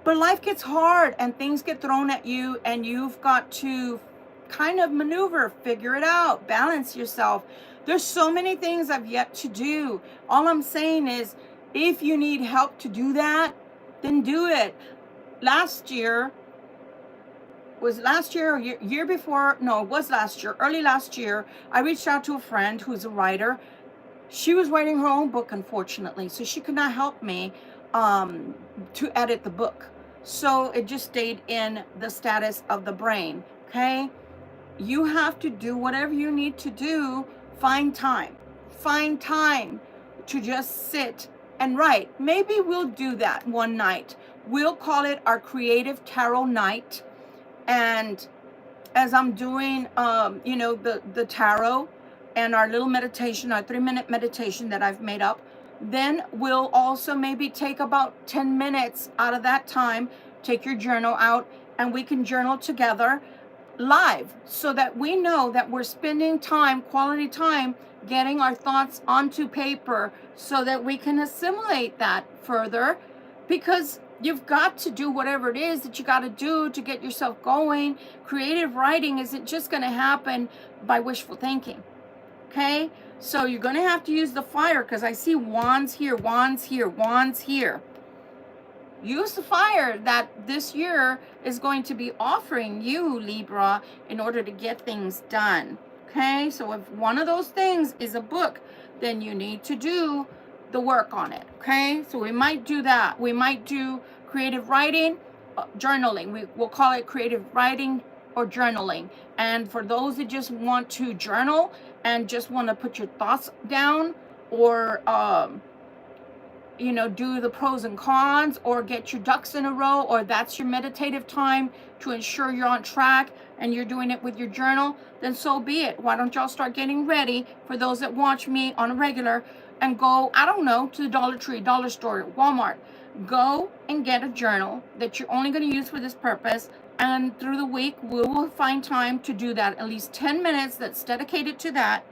But life gets hard and things get thrown at you, and you've got to kind of maneuver, figure it out, balance yourself. There's so many things I've yet to do. All I'm saying is, if you need help to do that, then do it. Year before? No, it was last year, early last year, I reached out to a friend who's a writer. She was writing her own book, unfortunately, so she could not help me to edit the book. So it just stayed in the status of the brain, okay? You have to do whatever you need to do. Find time to just sit and write. Maybe we'll do that one night. We'll call it our creative tarot night. And as I'm doing, the tarot and our little meditation, our 3-minute meditation that I've made up, then we'll also maybe take about 10 minutes out of that time, take your journal out, and we can journal together live, so that we know that we're spending time, quality time, getting our thoughts onto paper, so that we can assimilate that further, because you've got to do whatever it is that you got to do to get yourself going. Creative writing isn't just going to happen by wishful thinking, okay? So you're going to have to use the fire, because I see wands here, wands here, wands here. Use the fire that this year is going to be offering you, Libra, in order to get things done. Okay, so if one of those things is a book, then you need to do the work on it. Okay, so we might do that. We might do creative writing, journaling. We'll call it creative writing or journaling. And for those that just want to journal and just want to put your thoughts down, or do the pros and cons, or get your ducks in a row, or that's your meditative time to ensure you're on track and you're doing it with your journal, then so be it. Why don't y'all start getting ready, for those that watch me on a regular, and go, I don't know, to the Dollar Tree, Dollar Store, Walmart. Go and get a journal that you're only going to use for this purpose, and through the week we will find time to do that, at least 10 minutes that's dedicated to that,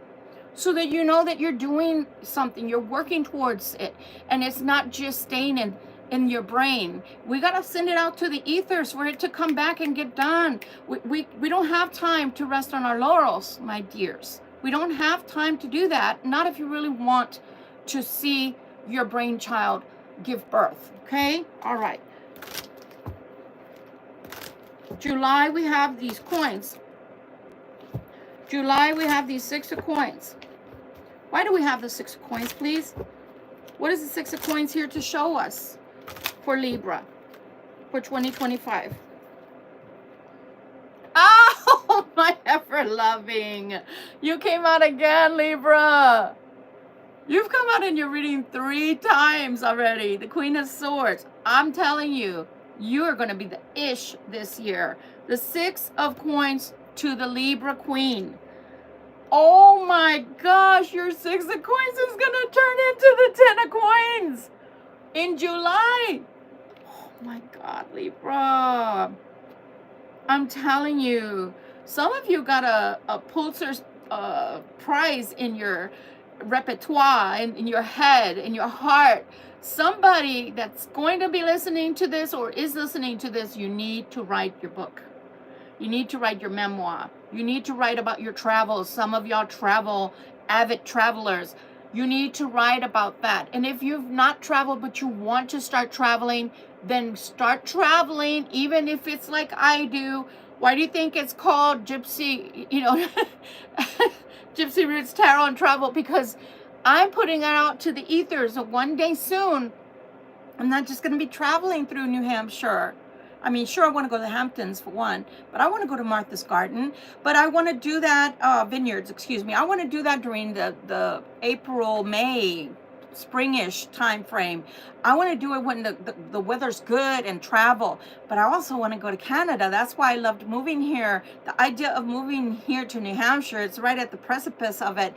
so that you know that you're doing something, you're working towards it, and it's not just staying in your brain. We got to send it out to the ethers for it to come back and get done. We don't have time to rest on our laurels, my dears. We don't have time to do that, not if you really want to see your brainchild give birth, okay? All right. July, we have these coins. July, we have these 6 of coins. Why do we have the 6 of coins, please? What is the Six of Coins here to show us for Libra for 2025? Oh, my ever-loving. You came out again, Libra. You've come out in your reading 3 times already. The Queen of Swords. I'm telling you, you are going to be the ish this year. The 6 of Coins to the Libra Queen. Oh my gosh, your 6 of Coins is going to turn into the 10 of Coins in July. Oh my God, Libra. I'm telling you, some of you got a Pulitzer prize in your repertoire, in your head, in your heart. Somebody that's going to be listening to this or is listening to this, you need to write your book. You need to write your memoir. You need to write about your travels. Some of y'all travel, avid travelers. You need to write about that. And if you've not traveled but you want to start traveling, then start traveling, even if it's like I do. Why do you think it's called Gypsy, Gypsy Roots Tarot and Travel? Because I'm putting it out to the ethers. So one day soon, I'm not just going to be traveling through New Hampshire. I mean, sure, I want to go to the Hamptons for one, but I want to go to Martha's Garden. But I want to do that, Vineyards, excuse me. I want to do that during the April, May, springish time frame. I want to do it when the weather's good and travel. But I also want to go to Canada. That's why I loved moving here. The idea of moving here to New Hampshire, it's right at the precipice of it.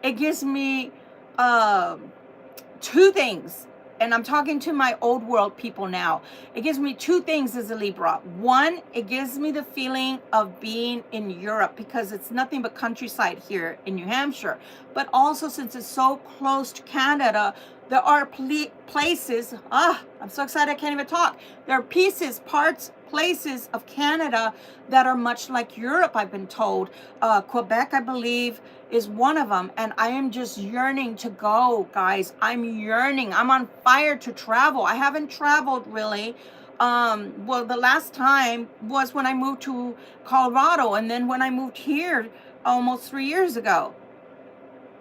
It gives me 2 things. And I'm talking to my old world people now. It gives me 2 things as a Libra. One, it gives me the feeling of being in Europe because it's nothing but countryside here in New Hampshire. But also, since it's so close to Canada, there are places, I'm so excited I can't even talk. There are pieces, parts, places of Canada that are much like Europe, I've been told. Quebec, I believe, is one of them. And I am just yearning to go, guys. I'm yearning. I'm on fire to travel. I haven't traveled really. Well, the last time was when I moved to Colorado. And then when I moved here almost 3 years ago.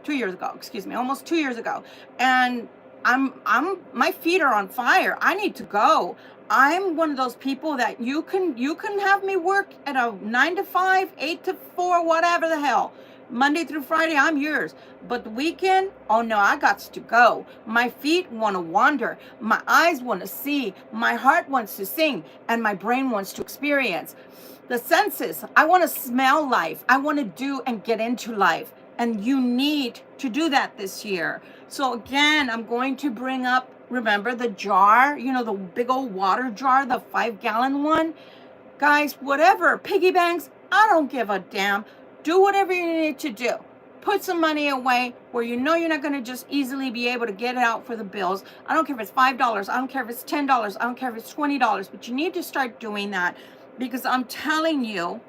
2 years ago, excuse me, almost 2 years ago. And my feet are on fire. I need to go. I'm one of those people that you can have me work at a 9 to 5, 8 to 4, whatever the hell. Monday through Friday, I'm yours. But the weekend, oh no, I got to go. My feet want to wander. My eyes want to see. My heart wants to sing. And my brain wants to experience. The senses, I want to smell life. I want to do and get into life. And you need to do that this year. So again, I'm going to bring up, remember the jar, the big old water jar, the 5-gallon one. Guys, whatever, piggy banks, I don't give a damn. Do whatever you need to do. Put some money away where you're not going to just easily be able to get it out for the bills. I don't care if it's $5. I don't care if it's $10. I don't care if it's $20. But you need to start doing that because I'm telling you,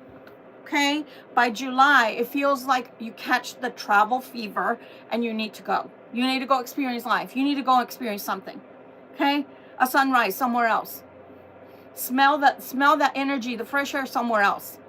okay, by July, it feels like you catch the travel fever and you need to go. You need to go experience life. You need to go experience something, okay? A sunrise somewhere else. Smell that energy, the fresh air somewhere else,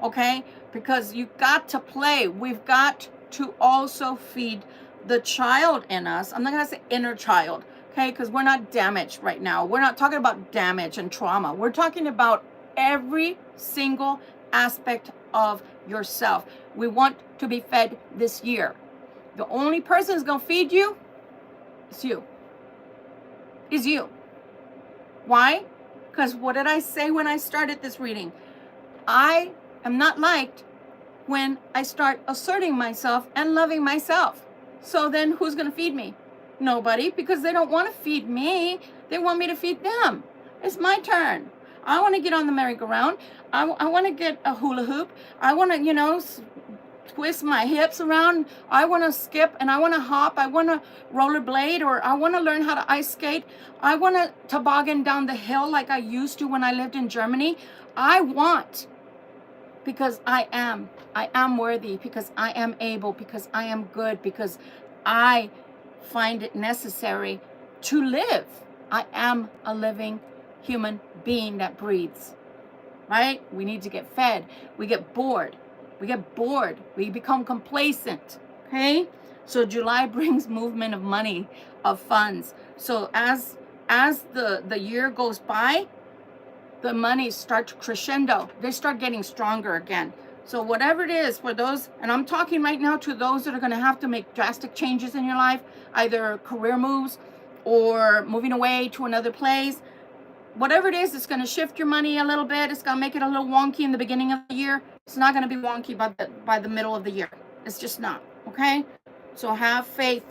okay? Because you got to play. We've got to also feed the child in us. I'm not going to say inner child, okay? Because we're not damaged right now. We're not talking about damage and trauma. We're talking about every single aspect of yourself. We want to be fed this year. The only person who's going to feed you is you. Is you. Why? Because what did I say when I started this reading? I am not liked when I start asserting myself and loving myself. So then who's going to feed me? Nobody, because they don't want to feed me. They want me to feed them. It's my turn. I want to get on the merry-go-round. I want to get a hula hoop. I want to, twist my hips around. I want to skip and I want to hop. I want to rollerblade, or I want to learn how to ice skate. I want to toboggan down the hill like I used to when I lived in Germany. I want, because I am worthy, because I am able, because I am good, because I find it necessary to live. I am a living human being that breathes, right? We need to get fed. We get bored. We become complacent, okay? So July brings movement of money, of funds. So as the year goes by, the money starts crescendo. They start getting stronger again. So whatever it is for those, and I'm talking right now to those that are going to have to make drastic changes in your life, either career moves or moving away to another place. Whatever it is, it's going to shift your money a little bit. It's going to make it a little wonky in the beginning of the year. It's not going to be wonky by the middle of the year. It's just not, okay? So have faith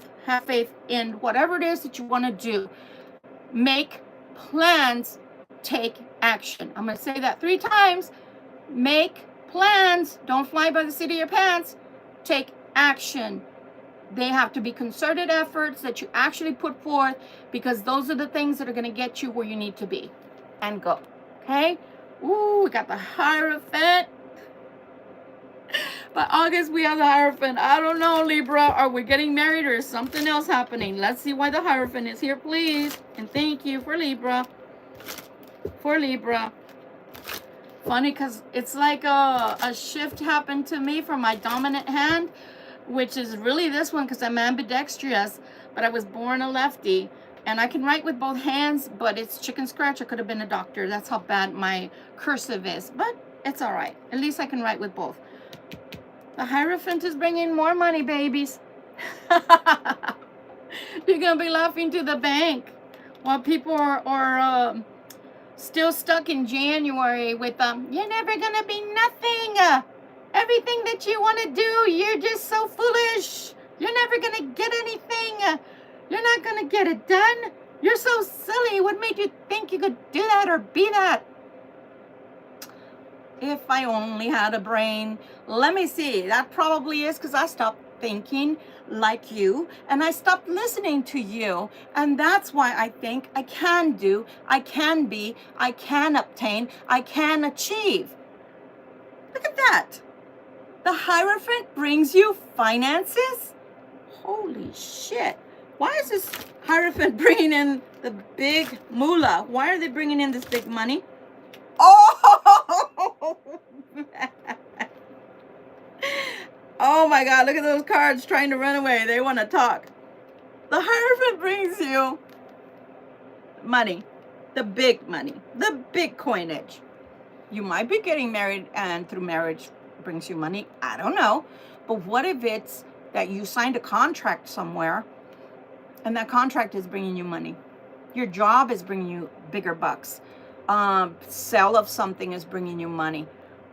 in whatever it is that you want to do. Make plans, take action. I'm going to say that 3 times. Make plans. Don't fly by the seat of your pants. Take action. They have to be concerted efforts that you actually put forth, because those are the things that are going to get you where you need to be and go. Okay? Ooh, we got the Hierophant. By August, we have the Hierophant. I don't know, Libra. Are we getting married or is something else happening? Let's see why the Hierophant is here, please. And thank you for Libra. For Libra. Funny, because it's like a shift happened to me from my dominant hand, which is really this one because I'm ambidextrous, but I was born a lefty. And I can write with both hands, but it's chicken scratch. I could have been a doctor. That's how bad my cursive is. But it's all right. At least I can write with both. The Hierophant is bringing more money, babies. You're going to be laughing to the bank while people are still stuck in January with, you're never going to be nothing. Everything that you want to do, you're just so foolish. You're never going to get anything. You're not going to get it done. You're so silly. What made you think you could do that or be that? If I only had a brain. Let me see. That probably is because I stopped thinking like you and I stopped listening to you. And that's why I think I can do, I can be, I can obtain, I can achieve. Look at that. The Hierophant brings you finances? Holy shit. Why is this Hierophant bringing in the big moolah? Why are they bringing in this big money? Oh! Oh my God, look at those cards trying to run away. They want to talk. The Hierophant brings you money, the big money, the big coinage. You might be getting married and through marriage brings you money. I don't know. But what if it's that you signed a contract somewhere and that contract is bringing you money? Your job is bringing you bigger bucks. Sale of something is bringing you money.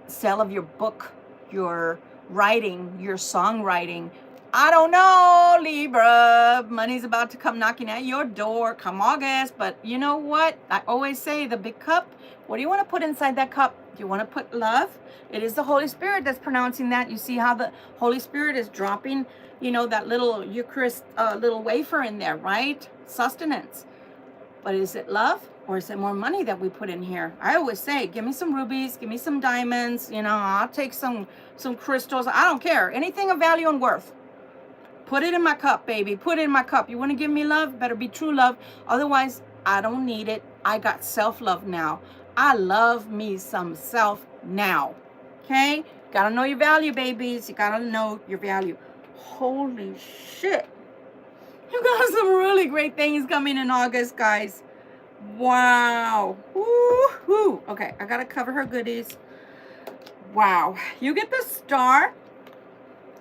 Sale of your book, your writing, your songwriting. I don't know, Libra. Money's about to come knocking at your door come August. But you know what? I always say the big cup. What do you want to put inside that cup? Do you want to put love? It is the Holy Spirit that's pronouncing that. You see how the Holy Spirit is dropping, you know, that little Eucharist, little wafer in there, right? Sustenance. But is it love or is it more money that we put in here? I always say, give me some rubies, give me some diamonds, you know, I'll take some crystals. I don't care. Anything of value and worth. Put it in my cup, baby. Put it in my cup. You want to give me love? Better be true love. Otherwise, I don't need it. I got self-love now. I love me some self now. Okay? Gotta know your value, babies. You gotta know your value. Holy shit. You got some really great things coming in August, guys. Wow. Woo-hoo. Okay, I gotta cover her goodies. Wow. You get the star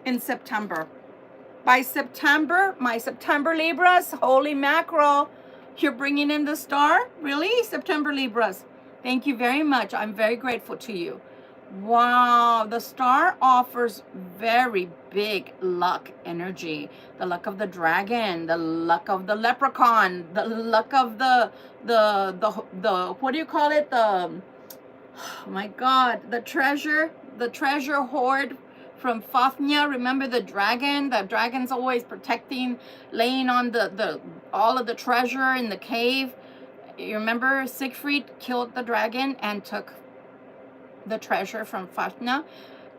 in September. By September, my September Libras, holy mackerel, you're bringing in the star? Really? September Libras. Thank you very much. I'm very grateful to you. Wow, the star offers very big luck energy. The luck of the dragon, the luck of the leprechaun, the luck of the what do you call it? Oh my God, the treasure hoard from Fafnir. Remember the dragon? The dragon's always protecting, laying on the all of the treasure in the cave. You remember Siegfried killed the dragon and took the treasure from Fafnir,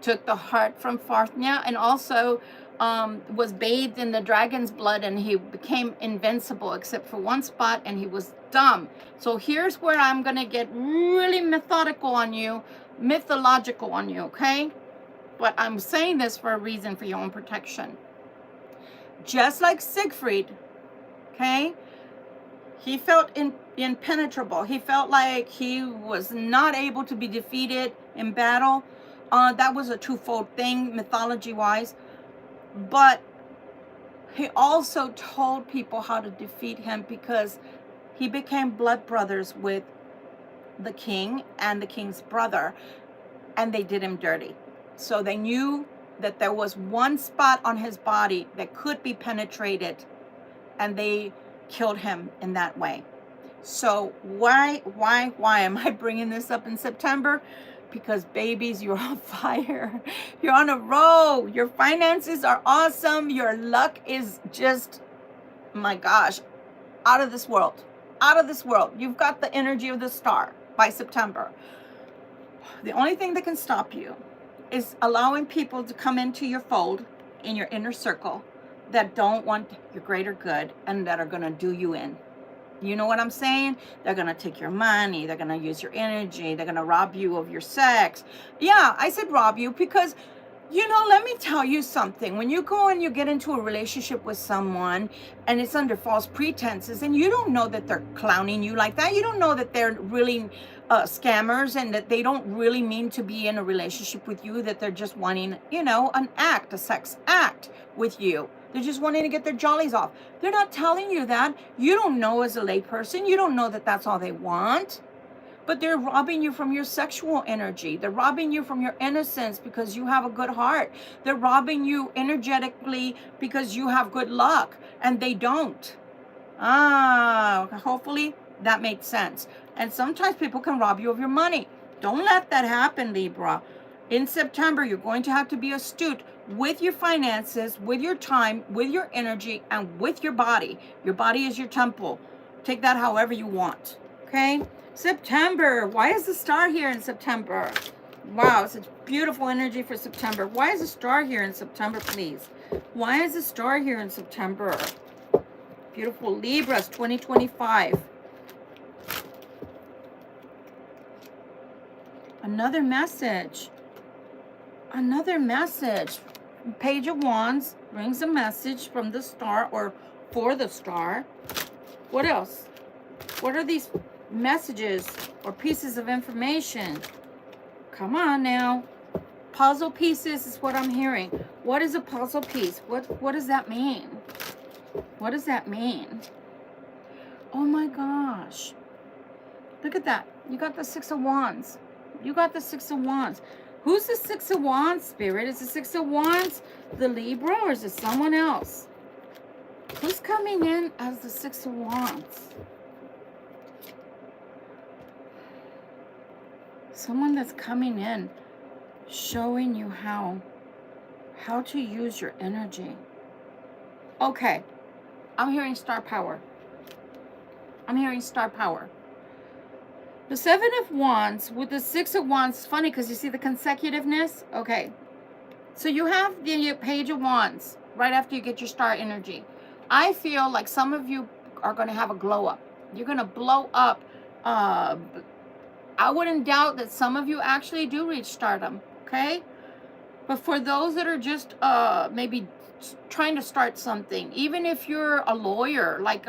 took the heart from Fafnir, and also was bathed in the dragon's blood, and he became invincible except for one spot, and he was dumb. So here's where I'm gonna get really mythological on you, okay? But I'm saying this for a reason, for your own protection. just like Siegfried, okay? He felt impenetrable. He felt like he was not able to be defeated in battle. That was a twofold thing, mythology-wise. But he also told people how to defeat him because he became blood brothers with the king and the king's brother, and they did him dirty. So they knew that there was one spot on his body that could be penetrated, and they killed him in that way. So why am I bringing this up in September? Because babies, you're on fire. You're on a roll. Your finances are awesome. Your luck is just, my gosh, out of this world. Out of this world. You've got the energy of the star by September. The only thing that can stop you is allowing people to come into your fold, in your inner circle, that don't want your greater good and that are going to do you in. You know what I'm saying? They're going to take your money. They're going to use your energy. They're going to rob you of your sex. Yeah, I said rob you because, you know, let me tell you something. When you go and you get into a relationship with someone and it's under false pretenses and you don't know that they're clowning you like that. You don't know that they're really scammers and that they don't really mean to be in a relationship with you, that they're just wanting, you know, an act, a sex act with you. They're just wanting to get their jollies off. They're not telling you that. You don't know as a layperson. You don't know that that's all they want. But they're robbing you from your sexual energy. They're robbing you from your innocence because you have a good heart. They're robbing you energetically because you have good luck, and they don't. Hopefully that makes sense. And sometimes people can rob you of your money. Don't let that happen, Libra. In September, you're going to have to be astute with your finances, with your time, with your energy, and with your body. Your body is your temple. Take that however you want, okay? September. Why is the star here in September? Wow, such beautiful energy for September. Why is the star here in September, please? Why is the star here in September? Beautiful Libras, 2025. Another message. Another message. Page of Wands brings a message from the star or for the star. What else? What are these messages or pieces of information? Come on now. Puzzle pieces is what I'm hearing. What is a puzzle piece? What does that mean? What does that mean? Oh my gosh. Look at that. You got the Six of Wands. You got the Six of Wands. Who's the Six of Wands, Spirit? Is the Six of Wands the Libra or is it someone else? Who's coming in as the Six of Wands? Someone that's coming in, showing you how to use your energy. Okay, I'm hearing star power. I'm hearing star power. The Seven of Wands with the Six of Wands, it's funny because you see the consecutiveness. Okay, so you have the Page of Wands right after you get your star energy. I feel like some of you are going to have a glow up. You're going to blow up. I wouldn't doubt that some of you actually do reach stardom, okay? But for those that are just maybe trying to start something, even if you're a lawyer, like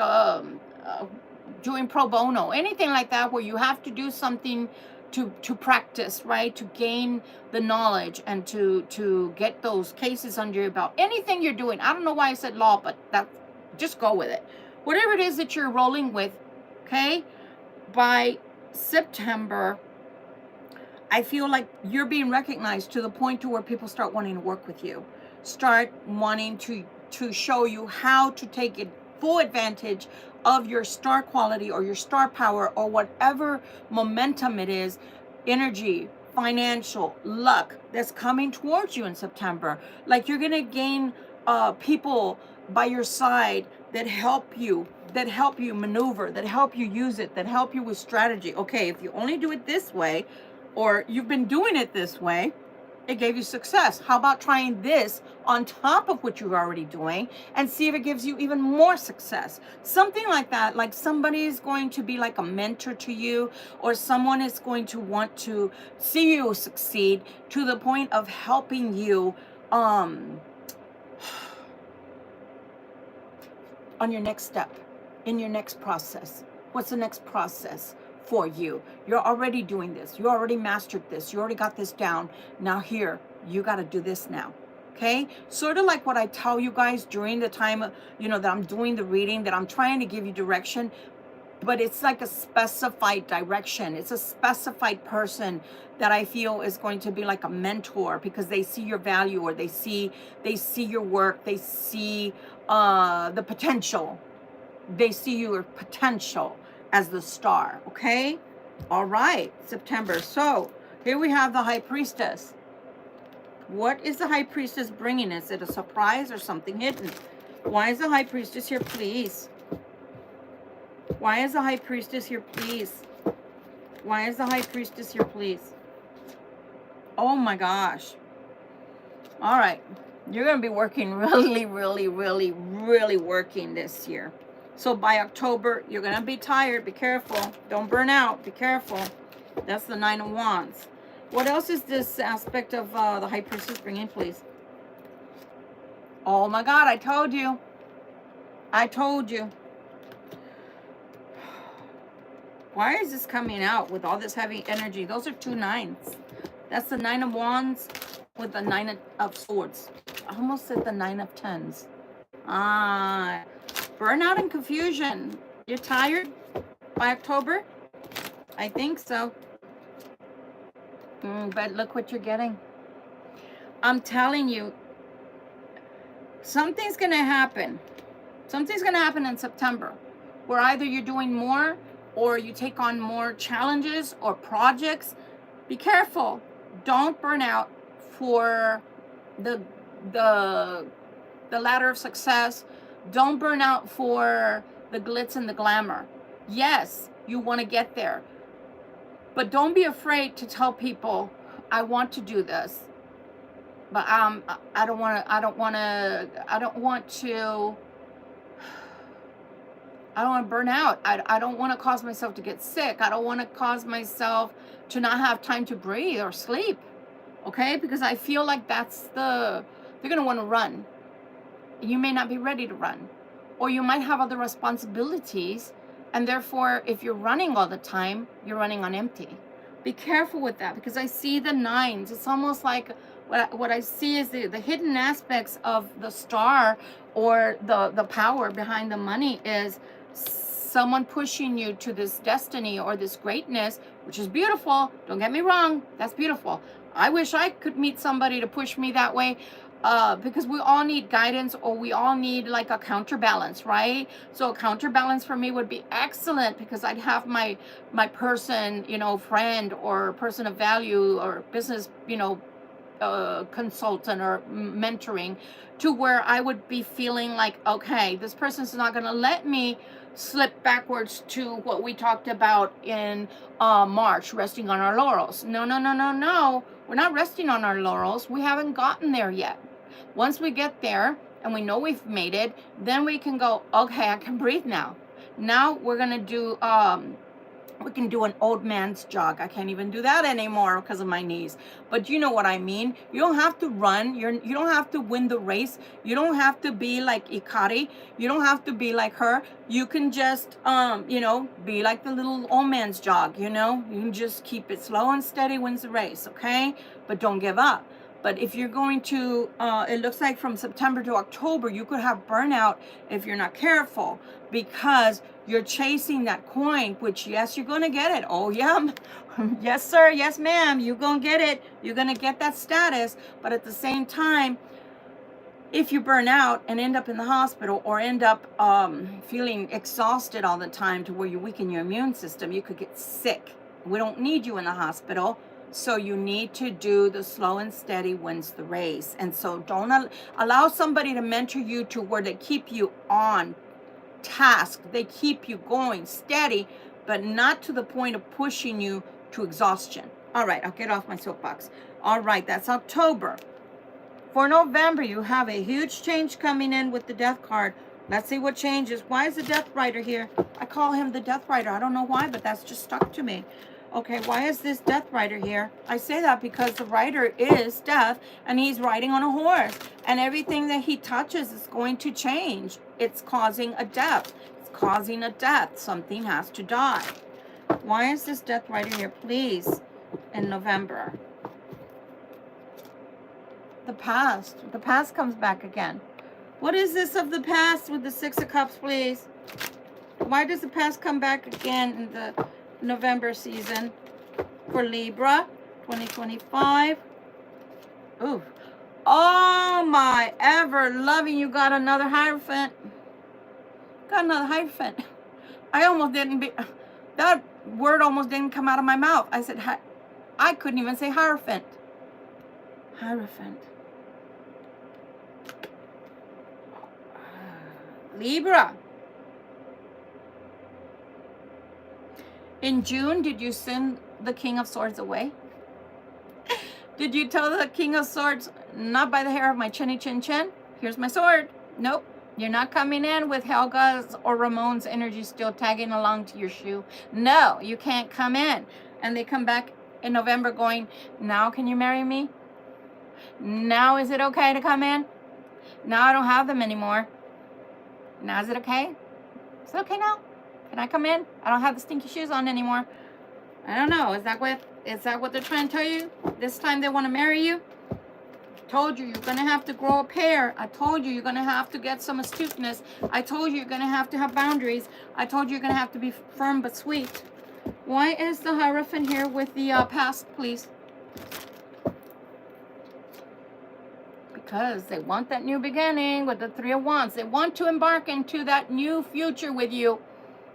doing pro bono, anything like that, where you have to do something to practice, right? To gain the knowledge and to get those cases under your belt. Anything you're doing. I don't know why I said law, but just go with it. Whatever it is that you're rolling with, okay? By September, I feel like you're being recognized to the point to where people start wanting to work with you. Start wanting to show you how to take it full advantage of your star quality or your star power or whatever momentum it is, energy, financial, luck that's coming towards you in September. Like you're going to gain people by your side that help you maneuver, that help you use it, that help you with strategy. Okay, if you only do it this way, or you've been doing it this way, it gave you success. How about trying this on top of what you're already doing and see if it gives you even more success? Something like that, like somebody is going to be like a mentor to you, or someone is going to want to see you succeed to the point of helping you on your next step, in your next process. What's the next process for you? You're already doing this. You already mastered this. You already got this down. Now here, you got to do this now. Okay? Sort of like what I tell you guys during the time, that I'm doing the reading, that I'm trying to give you direction, but it's like a specified direction. It's a specified person that I feel is going to be like a mentor, because they see your value, or they see your work, they see the potential. They see your potential as the star, okay? All right, September. So here we have the High Priestess. What is the High Priestess bringing? Is it a surprise or something hidden? Why is the High Priestess here, please? Why is the High Priestess here, please? Why is the High Priestess here, please? Oh my gosh. All right. You're going to be working really, really, really, really working this year. So by October, you're going to be tired. Be careful. Don't burn out. Be careful. That's the Nine of Wands. What else is this aspect of the High Priestess bringing, please? Oh my God, I told you. I told you. Why is this coming out with all this heavy energy? Those are 2 nines. That's the Nine of Wands with the Nine of Swords. I almost said the Nine of Tens. Burnout and confusion. You're tired by October? I think so. But look what you're getting. I'm telling you, something's going to happen. Something's going to happen in September, where either you're doing more, or you take on more challenges or projects. Be careful. Don't burn out for the ladder of success. Don't burn out for the glitz and the glamour. Yes, you want to get there, but don't be afraid to tell people, I want to do this, but I don't want to burn out. I don't want to cause myself to get sick. I don't want to cause myself to not have time to breathe or sleep. Okay? Because I feel like they're going to want to run. You may not be ready to run. Or you might have other responsibilities. And therefore, if you're running all the time, you're running on empty. Be careful with that, because I see the nines. It's almost like what I see is the hidden aspects of the star, or the power behind the money, is someone pushing you to this destiny or this greatness, which is beautiful. Don't get me wrong. That's beautiful. I wish I could meet somebody to push me that way, because we all need guidance, or we all need like a counterbalance, right? So a counterbalance for me would be excellent, because I'd have my person, friend or person of value, or business, consultant or mentoring, to where I would be feeling like, okay, this person's not going to let me slip backwards to what we talked about in March, resting on our laurels. No. We're not resting on our laurels. We haven't gotten there yet. Once we get there and we know we've made it, then we can go, okay, I can breathe now. Now we're going to do we can do an old man's jog. I can't even do that anymore because of my knees. But you know what I mean. You don't have to run. You don't have to win the race. You don't have to be like Ikari. You don't have to be like her. You can just, be like the little old man's jog, You can just keep it slow and steady, wins the race, okay? But don't give up. But if you're going to, it looks like from September to October, you could have burnout if you're not careful, because you're chasing that coin, which, yes, you're going to get it. Oh, yeah. Yes, sir. Yes, ma'am. You're going to get it. You're going to get that status. But at the same time, if you burn out and end up in the hospital, or end up feeling exhausted all the time to where you weaken your immune system, you could get sick. We don't need you in the hospital. So you need to do the slow and steady wins the race. And so don't allow somebody to mentor you to where they keep you on task. They keep you going steady, but not to the point of pushing you to exhaustion. All right, I'll get off my soapbox. All right, that's October. For November, you have a huge change coming in with the Death card. Let's see what changes. Why is the Death Rider here? I call him the Death Rider. I don't know why, but that's just stuck to me. Okay, why is this death rider here? I say that because the rider is death, and he's riding on a horse, and everything that he touches is going to change. It's causing a death. It's causing a death. Something has to die. Why is this death rider here, please, in November? The past comes back again. What is this of the past with the Six of Cups, please? Why does the past come back again in the November season for Libra 2025? Ooh. Oh my ever loving, you got another Hierophant. Got another Hierophant. I almost didn't be, that word almost didn't come out of my mouth. I said, I couldn't even say Hierophant. Hierophant. Libra. In June, did you send the King of Swords away? Did you tell the King of Swords, not by the hair of my chinny chin chin? Here's my sword. Nope. You're not coming in with Helga's or Ramon's energy still tagging along to your shoe. No, you can't come in. And they come back in November going, now can you marry me? Now is it okay to come in? Now I don't have them anymore. Now is it okay? Is it okay now? Can I come in? I don't have the stinky shoes on anymore. I don't know. Is that what they're trying to tell you? This time they want to marry you? Told you you're going to have to grow a pair. I told you you're going to have to get some astuteness. I told you you're going to have boundaries. I told you you're going to have to be firm but sweet. Why is the Hierophant here with the past, please? Because they want that new beginning with the Three of Wands. They want to embark into that new future with you.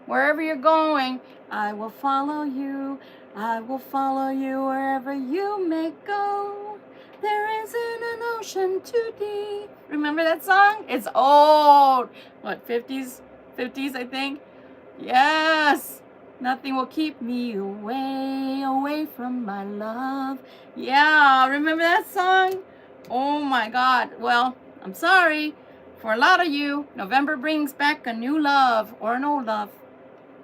Wherever you're going, I will follow you. I will follow you wherever you may go. There isn't an ocean too deep. Remember that song? It's old. What, 50s? 50s, I think. Yes. Nothing will keep me away from my love. Yeah, remember that song? Oh my God. Well, I'm sorry. For a lot of you, November brings back a new love or an old love.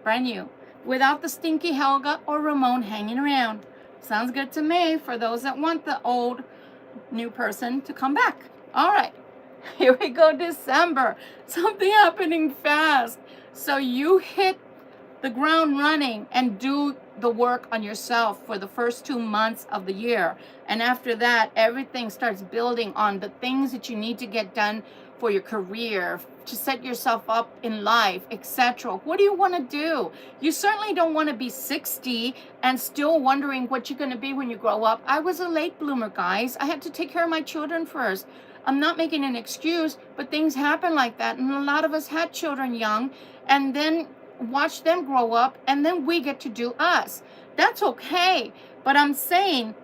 Brand new. Without the stinky Helga or Ramon hanging around. Sounds good to me for those that want the old new person to come back. All right. Here we go, December. Something happening fast. So you hit the ground running and do the work on yourself for the first 2 months of the year. And after that, everything starts building on the things that you need to get done for your career, to set yourself up in life, etc. What do you want to do? You certainly don't want to be 60 and still wondering what you're going to be when you grow up. I was a late bloomer, guys. I had to take care of my children first. I'm not making an excuse, but things happen like that. And a lot of us had children young and then watch them grow up, and then we get to do us. That's okay. But I'm saying,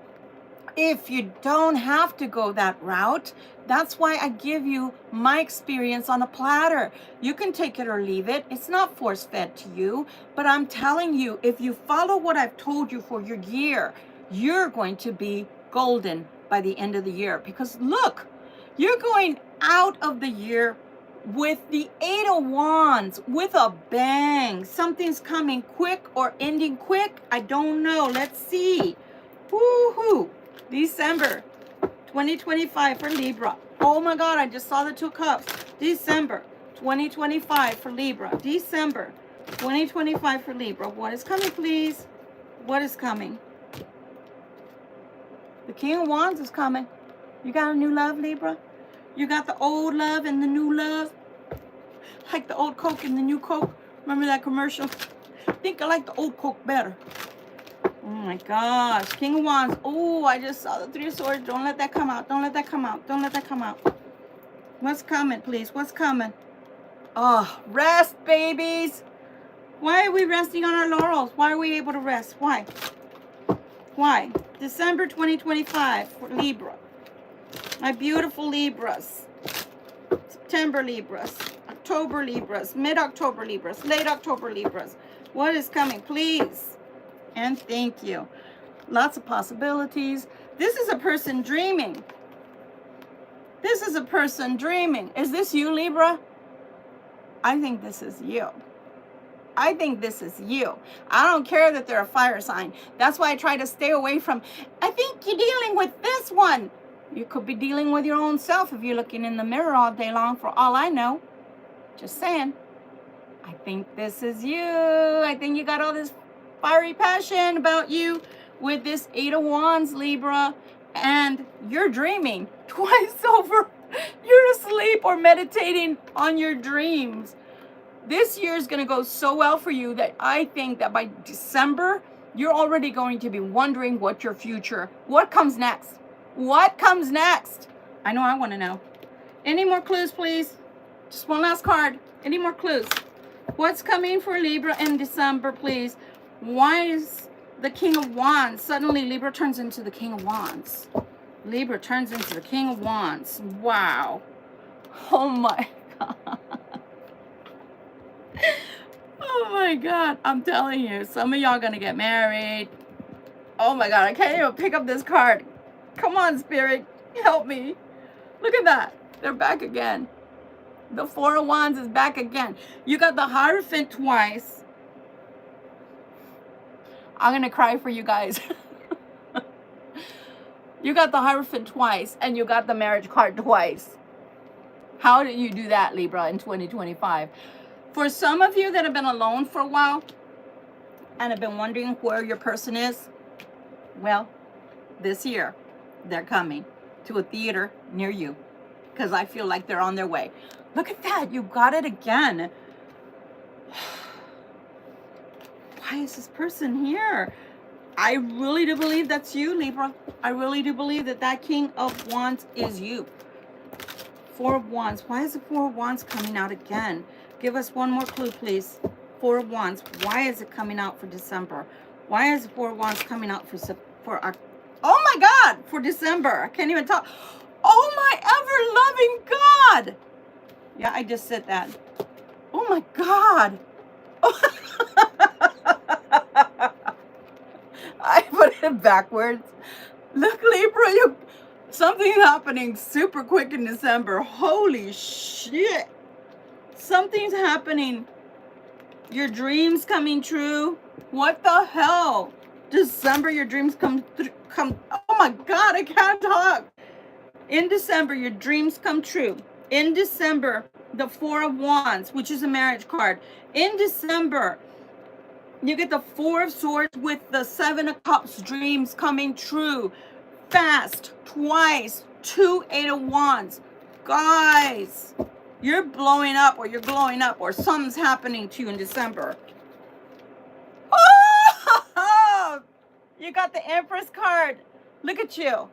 if you don't have to go that route, that's why I give you my experience on a platter. You can take it or leave it. It's not force-fed to you. But I'm telling you, if you follow what I've told you for your year, you're going to be golden by the end of the year. Because look, you're going out of the year with the Eight of Wands, with a bang. Something's coming quick or ending quick. I don't know. Let's see. Woohoo! December 2025 for Libra. Oh my God, I just saw the Two Cups. December 2025 for Libra. December 2025 for Libra. What is coming, please? What is coming? The King of Wands is coming. You got a new love, Libra? You got the old love and the new love? Like the old Coke and the new Coke? Remember that commercial? I think I like the old Coke better. Oh my gosh. King of Wands. Oh, I just saw the Three of Swords. Don't let that come out. Don't let that come out. Don't let that come out. What's coming, please? What's coming? Oh, rest, babies. Why are we resting on our laurels? Why are we able to rest? Why? Why? December 2025 for Libra. My beautiful Libras. September Libras. October Libras. Mid-October Libras. Late October Libras. What is coming, please? And thank you. Lots of possibilities. This is a person dreaming. This is a person dreaming. Is this you, Libra? I think this is you. I think this is you. I don't care that they're a fire sign. That's why I try to stay away from, I think you're dealing with this one. You could be dealing with your own self if you're looking in the mirror all day long, for all I know. Just saying. I think this is you. I think you got all this fiery passion about you with this 8 of Wands, Libra. And you're dreaming twice over. You're asleep or meditating on your dreams. This year is going to go so well for you that I think that by December, you're already going to be wondering what your future, what comes next? What comes next? I know I want to know. Any more clues, please? Just one last card. Any more clues? What's coming for Libra in December, please? Why is the King of Wands? Suddenly, Libra turns into the King of Wands. Libra turns into the King of Wands. Wow. Oh, my God. Oh, my God. I'm telling you, some of y'all going to get married. Oh, my God. I can't even pick up this card. Come on, Spirit. Help me. Look at that. They're back again. The 4 of Wands is back again. You got the Hierophant twice. I'm going to cry for you guys. You got the Hierophant twice, and you got the marriage card twice. How did you do that, Libra, in 2025? For some of you that have been alone for a while and have been wondering where your person is, well, this year, they're coming to a theater near you because I feel like they're on their way. Look at that. You got it again. Why is this person here? I really do believe that's you, Libra. I really do believe that that King of Wands is you. 4 of Wands. Why is the 4 of Wands coming out again? Give us one more clue, please. 4 of Wands. Why is it coming out for December? Why is the 4 of Wands coming out for oh my God, for December? I can't even talk. Oh my ever-loving God. Yeah, I just said that. Oh my God. I put it backwards. Look, Libra, something's happening super quick in December. Holy shit. Something's happening. Your dreams coming true. What the hell? December, your dreams come. Oh my God, I can't talk. In December, your dreams come true. In December, the 4 of Wands, which is a marriage card. In December, you get the 4 of Swords with the 7 of Cups, dreams coming true. Fast, twice, 2 8 of Wands. Guys, you're blowing up or you're glowing up or something's happening to you in December. Oh, you got the Empress card. Look at you.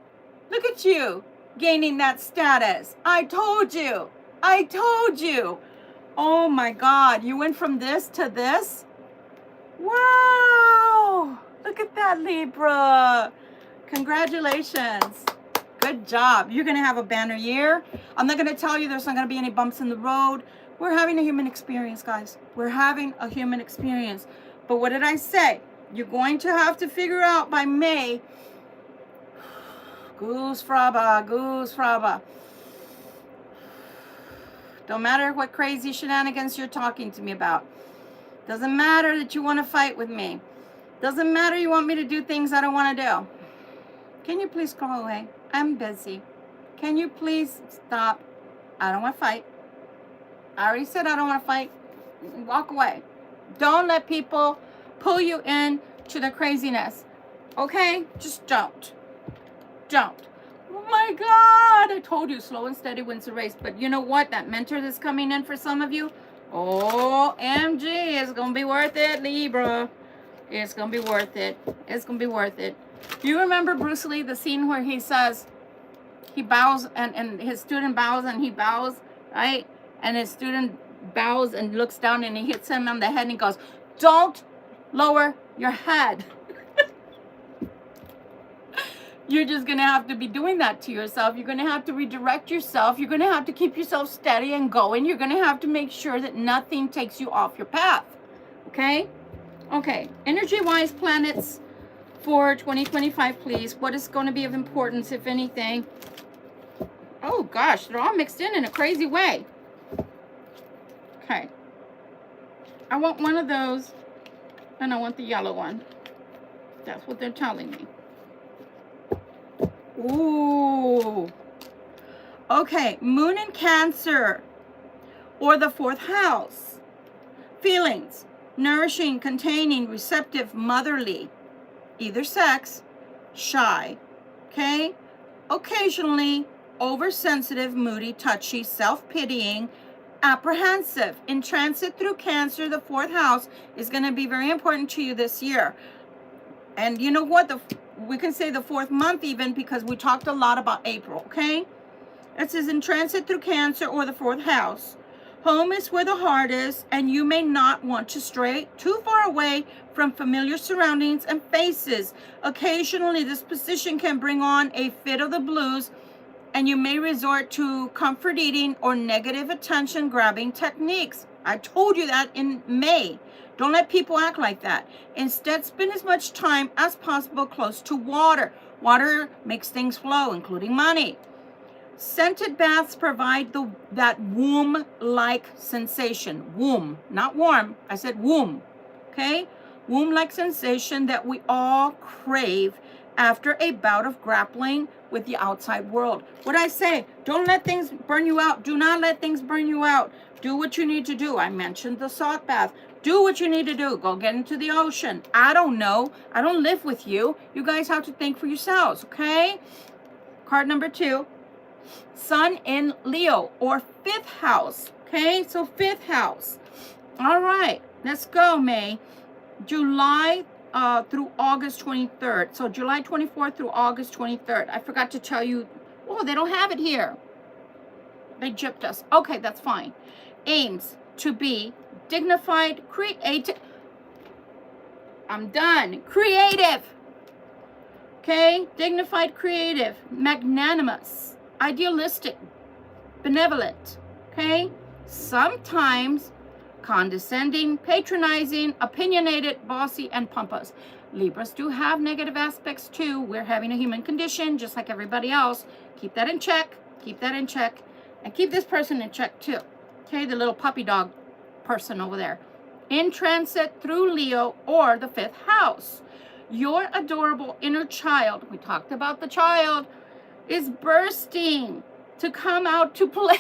Look at you gaining that status. I told you. I told you. Oh my God. You went from this to this? Wow. Look at that, Libra. Congratulations. Good job. You're going to have a banner year. I'm not going to tell you there's not going to be any bumps in the road. We're having a human experience, guys. We're having a human experience. But what did I say? You're going to have to figure out by May. Goose fraba, goose fraba. Don't matter what crazy shenanigans you're talking to me about. Doesn't matter that you want to fight with me. Doesn't matter you want me to do things I don't want to do. Can you please go away? I'm busy. Can you please stop? I don't want to fight. I already said I don't want to fight. Walk away. Don't let people pull you in to the craziness. Okay? Just don't. Don't. Oh my God. I told you, slow and steady wins the race. But you know what? That mentor that's coming in for some of you, OMG, it's going to be worth it, Libra. It's going to be worth it. It's going to be worth it. You remember Bruce Lee, the scene where he says, he bows and his student bows and he bows, right? And his student bows and looks down and he hits him on the head and he goes, don't lower your head. You're just going to have to be doing that to yourself. You're going to have to redirect yourself. You're going to have to keep yourself steady and going. You're going to have to make sure that nothing takes you off your path. Okay? Okay. Energy-wise, planets for 2025, please. What is going to be of importance, if anything? Oh, gosh. They're all mixed in a crazy way. Okay. I want one of those, and I want the yellow one. That's what they're telling me. Ooh. Okay, moon in Cancer, or the 4th house. Feelings, nourishing, containing, receptive, motherly, either sex, shy, okay? Occasionally, oversensitive, moody, touchy, self-pitying, apprehensive. In transit through Cancer, the 4th house is going to be very important to you this year. And you know what? We can say the 4th month even, because we talked a lot about April, okay? It says in transit through Cancer or the 4th house. Home is where the heart is, and you may not want to stray too far away from familiar surroundings and faces. Occasionally, this position can bring on a fit of the blues, and you may resort to comfort eating or negative attention grabbing techniques. I told you that in May. Don't let people act like that. Instead, spend as much time as possible close to water. Water makes things flow, including money. Scented baths provide that womb-like sensation. Womb, not warm. I said womb, okay? Womb-like sensation that we all crave after a bout of grappling with the outside world. What I say, don't let things burn you out. Do not let things burn you out. Do what you need to do. I mentioned the salt bath. Do what you need to do. Go get into the ocean. I don't know. I don't live with you. You guys have to think for yourselves, okay? Card number 2. Sun in Leo, or 5th house. Okay, so 5th house. All right, let's go, May. July through August 23rd. So July 24th through August 23rd. I forgot to tell you. Oh, they don't have it here. They gypped us. Okay, that's fine. Aims to be dignified, creative. I'm done. Creative. Okay, dignified, creative, magnanimous, idealistic, benevolent, okay? Sometimes condescending, patronizing, opinionated, bossy, and pompous. Libras do have negative aspects too. We're having a human condition just like everybody else. Keep that in check. Keep that in check. And keep this person in check too. Okay, the little puppy dog person over there. In transit through Leo or the 5th house. Your adorable inner child, we talked about the child, is bursting to come out to play.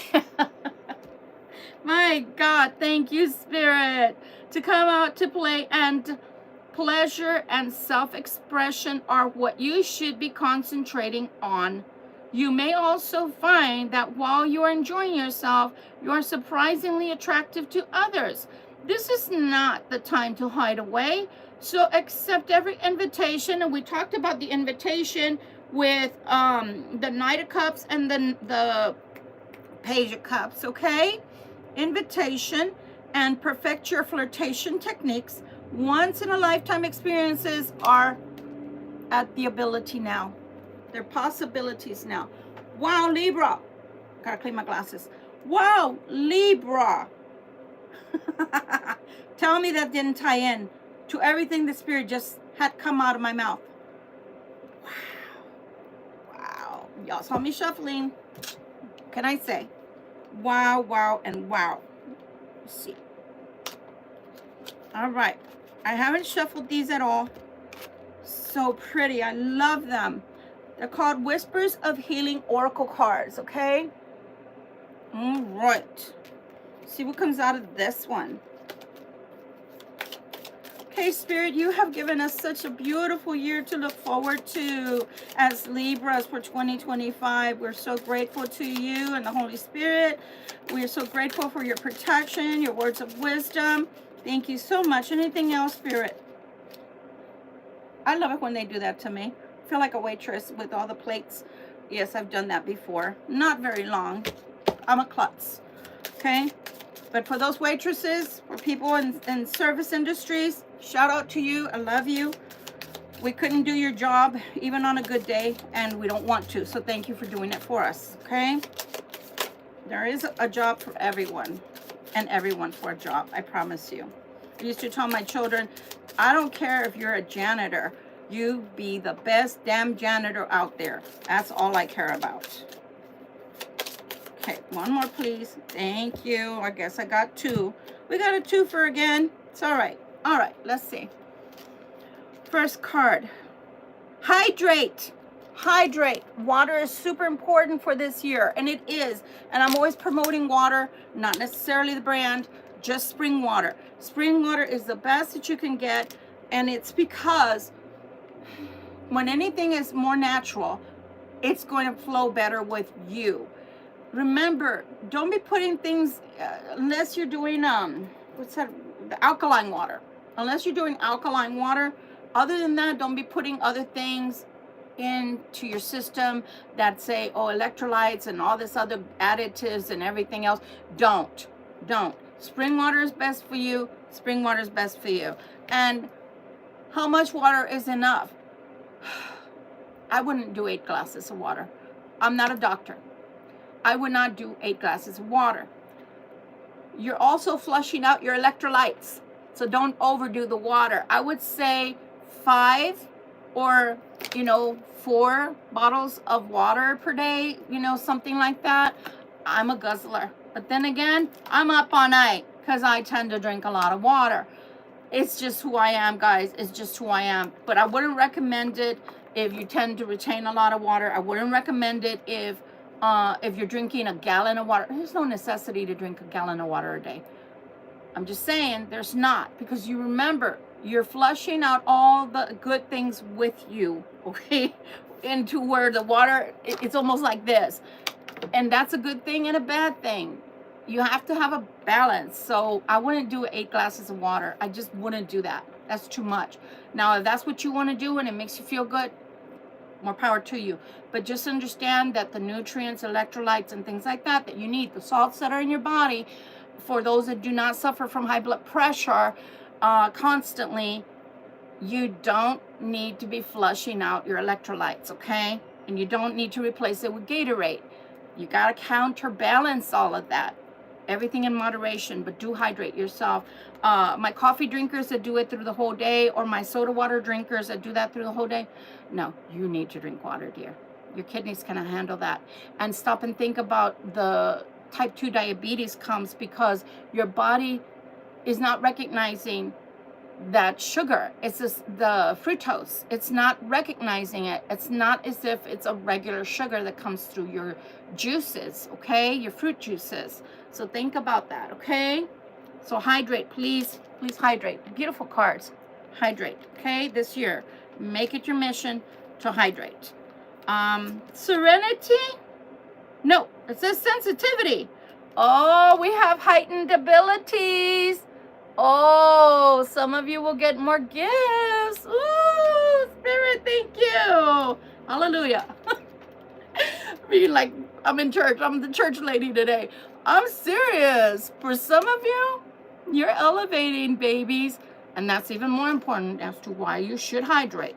My God, thank you, Spirit. To come out to play, and pleasure and self-expression are what you should be concentrating on. You may also find that while you are enjoying yourself, you are surprisingly attractive to others. This is not the time to hide away. So accept every invitation. And we talked about the invitation with the Knight of Cups and the Page of Cups, okay? Invitation, and perfect your flirtation techniques. Once in a lifetime experiences are at the ability now. They're possibilities now. Wow, Libra. Gotta clean my glasses. Wow, Libra. Tell me that didn't tie in to everything the Spirit just had come out of my mouth. Wow. Wow. Y'all saw me shuffling. What can I say? Wow, wow, and wow. Let's see. All right. I haven't shuffled these at all. So pretty. I love them. They're called Whispers of Healing Oracle cards, okay? All right. See what comes out of this one. Okay, Spirit, you have given us such a beautiful year to look forward to as Libras for 2025. We're so grateful to you and the Holy Spirit. We are so grateful for your protection, your words of wisdom. Thank you so much. Anything else, Spirit? I love it when they do that to me. I feel like a waitress with all the plates. Yes, I've done that before. Not very long. I'm a klutz. Okay? But for those waitresses, for people in service industries, shout out to you. I love you. We couldn't do your job even on a good day, and we don't want to. So thank you for doing it for us. Okay? There is a job for everyone, and everyone for a job. I promise you. I used to tell my children, I don't care if you're a janitor. You be the best damn janitor out there. That's all I care about. Okay, one more, please. Thank you. I guess I got two. We got a twofer again. It's all right. All right, let's see. First card. Hydrate. Hydrate. Water is super important for this year, and it is. And I'm always promoting water, not necessarily the brand, just spring water. Spring water is the best that you can get, and it's because when anything is more natural, it's going to flow better with you. Remember, don't be putting things, unless you're doing, what's that, the alkaline water. Unless you're doing alkaline water, other than that, don't be putting other things into your system that say, oh, electrolytes and all this other additives and everything else. Don't. Spring water is best for you. Spring water is best for you. And how much water is enough? I wouldn't do 8 glasses of water. I'm not a doctor. I would not do 8 glasses of water. You're also flushing out your electrolytes. So don't overdo the water. I would say 5 or, 4 bottles of water per day, something like that. I'm a guzzler. But then again, I'm up all night because I tend to drink a lot of water. It's just who I am, guys. It's just who I am. But I wouldn't recommend it if you tend to retain a lot of water. I wouldn't recommend it if you're drinking a gallon of water. There's no necessity to drink a gallon of water a day. I'm just saying there's not, because you remember, you're flushing out all the good things with you, okay, into where the water, it's almost like this. And that's a good thing and a bad thing. You have to have a balance. So I wouldn't do 8 glasses of water. I just wouldn't do that. That's too much. Now, if that's what you want to do and it makes you feel good, more power to you. But just understand that the nutrients, electrolytes, and things like that that you need, the salts that are in your body, for those that do not suffer from high blood pressure constantly, you don't need to be flushing out your electrolytes, okay? And you don't need to replace it with Gatorade. You got to counterbalance all of that. Everything in moderation, but do hydrate yourself. My coffee drinkers that do it through the whole day, or my soda water drinkers that do that through the whole day, no, you need to drink water, dear. Your kidneys can handle that. And stop and think about the type 2 diabetes comes because your body is not recognizing that sugar. It's just the fructose. It's not recognizing it. It's not as if it's a regular sugar that comes through your juices, okay? Your fruit juices. So think about that, okay? So hydrate, please. Please hydrate. Beautiful cards. Hydrate, okay? This year, make it your mission to hydrate. Serenity? No, it says sensitivity. Oh, we have heightened abilities. Oh, some of you will get more gifts. Ooh, Spirit, thank you. Hallelujah. Being like, I'm in church. I'm the church lady today. I'm serious. For some of you, you're elevating, babies. And that's even more important as to why you should hydrate.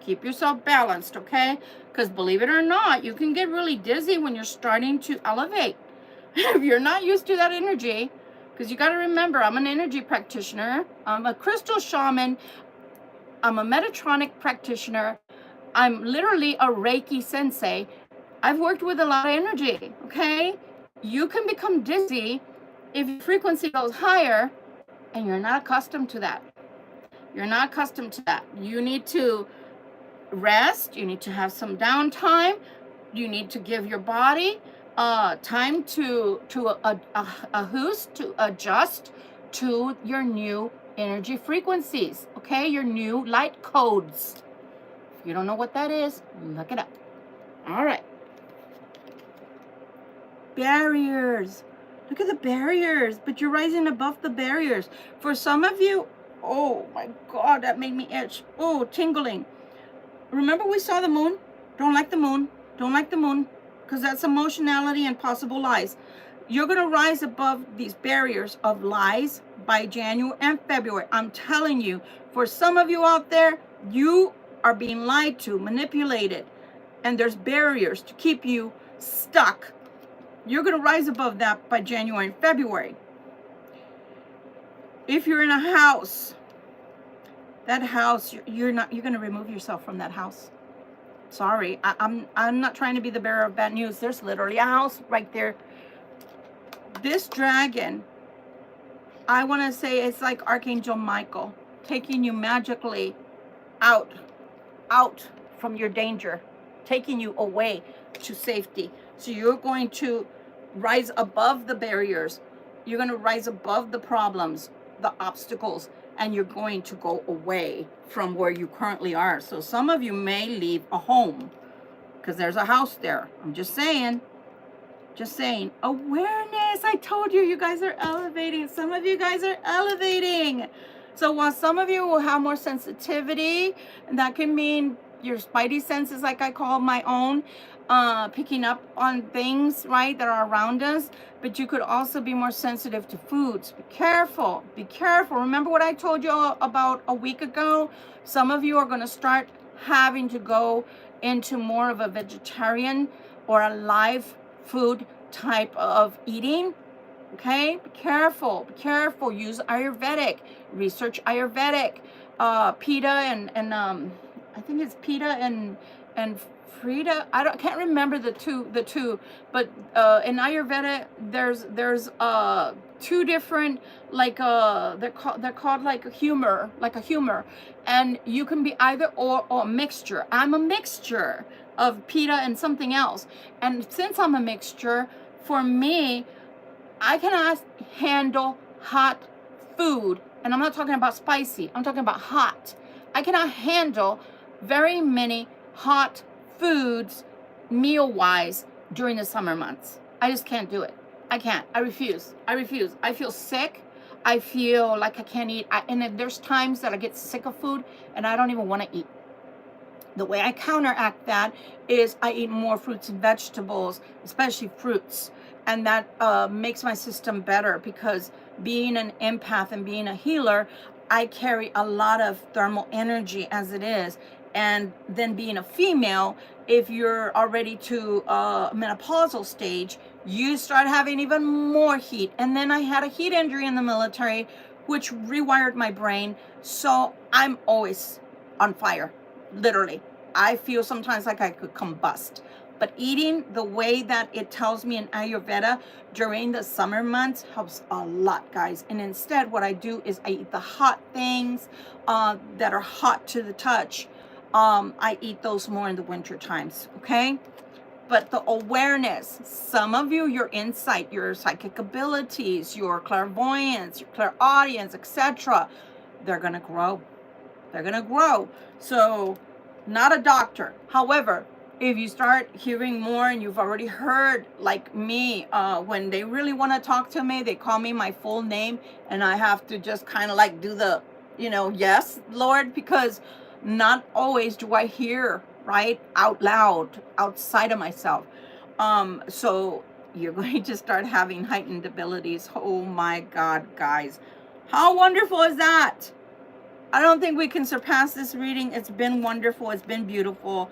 Keep yourself balanced, okay? Because believe it or not, you can get really dizzy when you're starting to elevate. If you're not used to that energy, because you got to remember, I'm an energy practitioner. I'm a crystal shaman. I'm a Metatronic practitioner. I'm literally a Reiki sensei. I've worked with a lot of energy, okay? You can become dizzy if your frequency goes higher and you're not accustomed to that. You're not accustomed to that. You need to rest. You need to have some downtime. You need to give your body time to adjust to your new energy frequencies, okay? Your new light codes. If you don't know what that is, look it up. All right. Barriers. Look at the barriers, but you're rising above the barriers. For some of you, oh my God, that made me itch. Oh, tingling. Remember we saw the moon? Don't like the moon. Don't like the moon. Because that's emotionality and possible lies. You're going to rise above these barriers of lies by January and February. I'm telling you, for some of you out there, you are being lied to, manipulated, and there's barriers to keep you stuck. You're going to rise above that by January and February. If you're in a house, that house, you're going to remove yourself from that house. Sorry, I'm not trying to be the bearer of bad news. There's literally a house right there. This dragon I want to say it's like Archangel Michael taking you magically out from your danger, taking you away to safety. So you're going to rise above the barriers. You're going to rise above the problems, the obstacles, and you're going to go away from where you currently are. So some of you may leave a home because there's a house there. I'm just saying. Just saying. Awareness. I told you, you guys are elevating. Some of you guys are elevating. So while some of you will have more sensitivity, and that can mean your spidey senses, like I call my own, picking up on things, right, that are around us. But you could also be more sensitive to foods. Be careful. Be careful. Remember what I told you about a week ago? Some of you are going to start having to go into more of a vegetarian or a live food type of eating. Okay, be careful. Be careful. Use Ayurvedic. Research Ayurvedic. Pita and I think it's Pita and Frida. Can't remember the two. But in Ayurveda, there's two different, like they're called like a humor, and you can be either or a mixture. I'm a mixture of Pita and something else, and since I'm a mixture, for me, I cannot handle hot food, and I'm not talking about spicy. I'm talking about hot. I cannot handle very many hot foods meal-wise during the summer months. I just can't do it. I can't. I refuse. I feel sick. I feel like I can't eat. And there's times that I get sick of food and I don't even want to eat. The way I counteract that is I eat more fruits and vegetables, especially fruits. And that makes my system better, because being an empath and being a healer, I carry a lot of thermal energy as it is. And then being a female, if you're already to menopausal stage, you start having even more heat. And then I had a heat injury in the military, which rewired my brain. So I'm always on fire, literally. I feel sometimes like I could combust. But eating the way that it tells me in Ayurveda during the summer months helps a lot, guys. And instead, what I do is I eat the hot things that are hot to the touch. I eat those more in the winter times, okay? But the awareness, some of you, your insight, your psychic abilities, your clairvoyance, your clairaudience, etc., they're going to grow. They're going to grow. So, not a doctor. However, if you start hearing more and you've already heard, like me, when they really want to talk to me, they call me my full name, and I have to just kind of like do the, yes, Lord, because not always do I hear, right, out loud, outside of myself. So you're going to start having heightened abilities. Oh my God, guys. How wonderful is that? I don't think we can surpass this reading. It's been wonderful. It's been beautiful.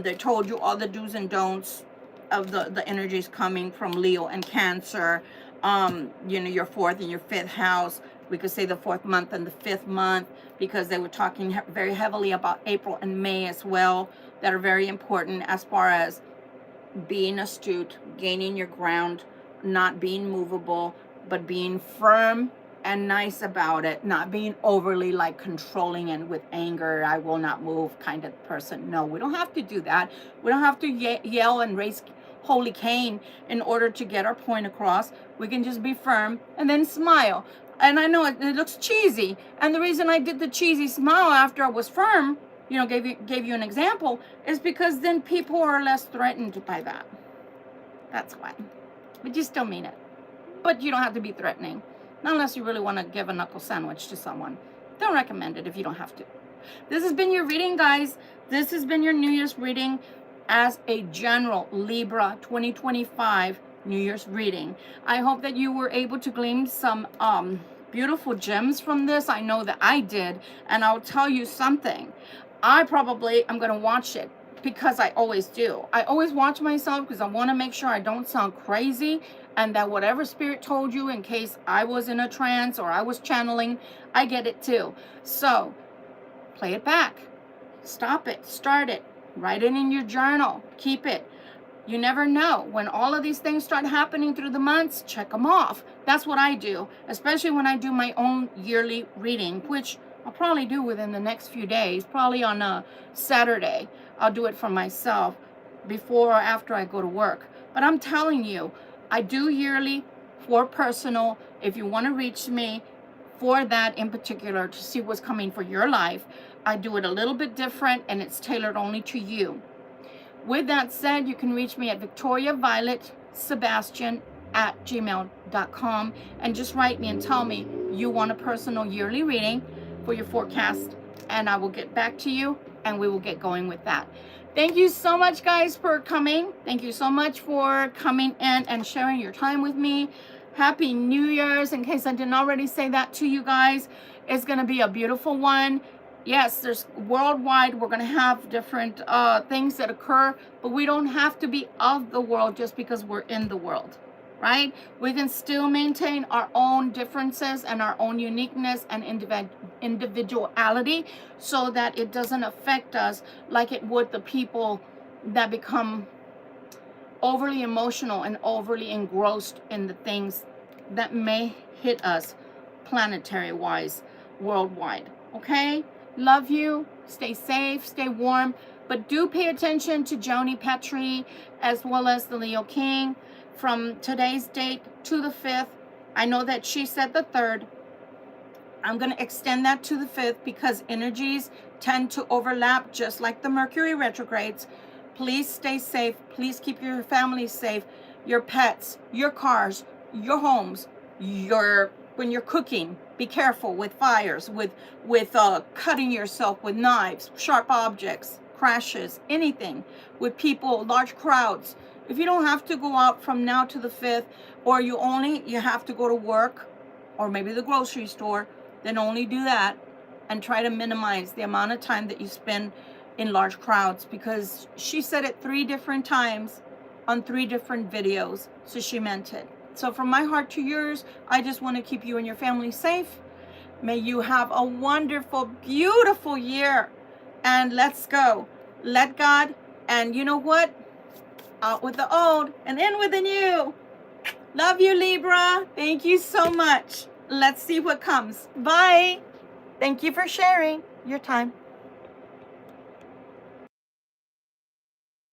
They told you all the do's and don'ts of the energies coming from Leo and Cancer. Your fourth and your fifth house. We could say the fourth month and the fifth month, because they were talking very heavily about April and May as well, that are very important as far as being astute, gaining your ground, not being movable, but being firm and nice about it, not being overly like controlling and with anger, I will not move kind of person. No, we don't have to do that. We don't have to yell and raise holy Cain in order to get our point across. We can just be firm and then smile. And I know it looks cheesy, and the reason I did the cheesy smile after I was firm, gave you an example, is because then people are less threatened by that. That's why. But you still mean it. But you don't have to be threatening. Not unless you really want to give a knuckle sandwich to someone. Don't recommend it if you don't have to. This has been your reading, guys. This has been your New Year's reading as a general Libra 2025 New Year's reading. I hope that you were able to glean some beautiful gems from this. I know that I did. And I'll tell you something. I probably am going to watch it, because I always do. I always watch myself because I want to make sure I don't sound crazy, and that whatever spirit told you, in case I was in a trance or I was channeling, I get it too. So play it back. Stop it. Start it. Write it in your journal. Keep it. You never know. When all of these things start happening through the months, check them off. That's what I do, especially when I do my own yearly reading, which I'll probably do within the next few days, probably on a Saturday. I'll do it for myself before or after I go to work. But I'm telling you, I do yearly for personal. If you want to reach me for that in particular to see what's coming for your life, I do it a little bit different and it's tailored only to you. With that said, you can reach me at victoriavioletsebastian@gmail.com and just write me and tell me you want a personal yearly reading for your forecast, and I will get back to you and we will get going with that. Thank you so much, guys, for coming. Thank you so much for coming in and sharing your time with me. Happy New Year's, in case I didn't already say that to you guys. It's going to be a beautiful one. Yes, there's worldwide, we're going to have different things that occur, but we don't have to be of the world just because we're in the world, right? We can still maintain our own differences and our own uniqueness and individuality so that it doesn't affect us like it would the people that become overly emotional and overly engrossed in the things that may hit us planetary-wise, worldwide, okay? Love you. Stay safe, stay warm, but do pay attention to Joni Petrie as well as the Leo King from today's date to the 5th. I know that she said the 3rd. I'm going to extend that to the 5th because energies tend to overlap just like the Mercury retrogrades. Please stay safe. Please keep your family safe, your pets, your cars, your homes, when you're cooking, be careful with fires, with cutting yourself with knives, sharp objects, crashes, anything, with people, large crowds. If you don't have to go out from now to the 5th, or you have to go to work, or maybe the grocery store, then only do that and try to minimize the amount of time that you spend in large crowds, because she said it 3 different times on 3 different videos, so she meant it. So from my heart to yours, I just want to keep you and your family safe. May you have a wonderful, beautiful year. And let's go. Let God, and you know what? Out with the old and in with the new. Love you, Libra. Thank you so much. Let's see what comes. Bye. Thank you for sharing your time.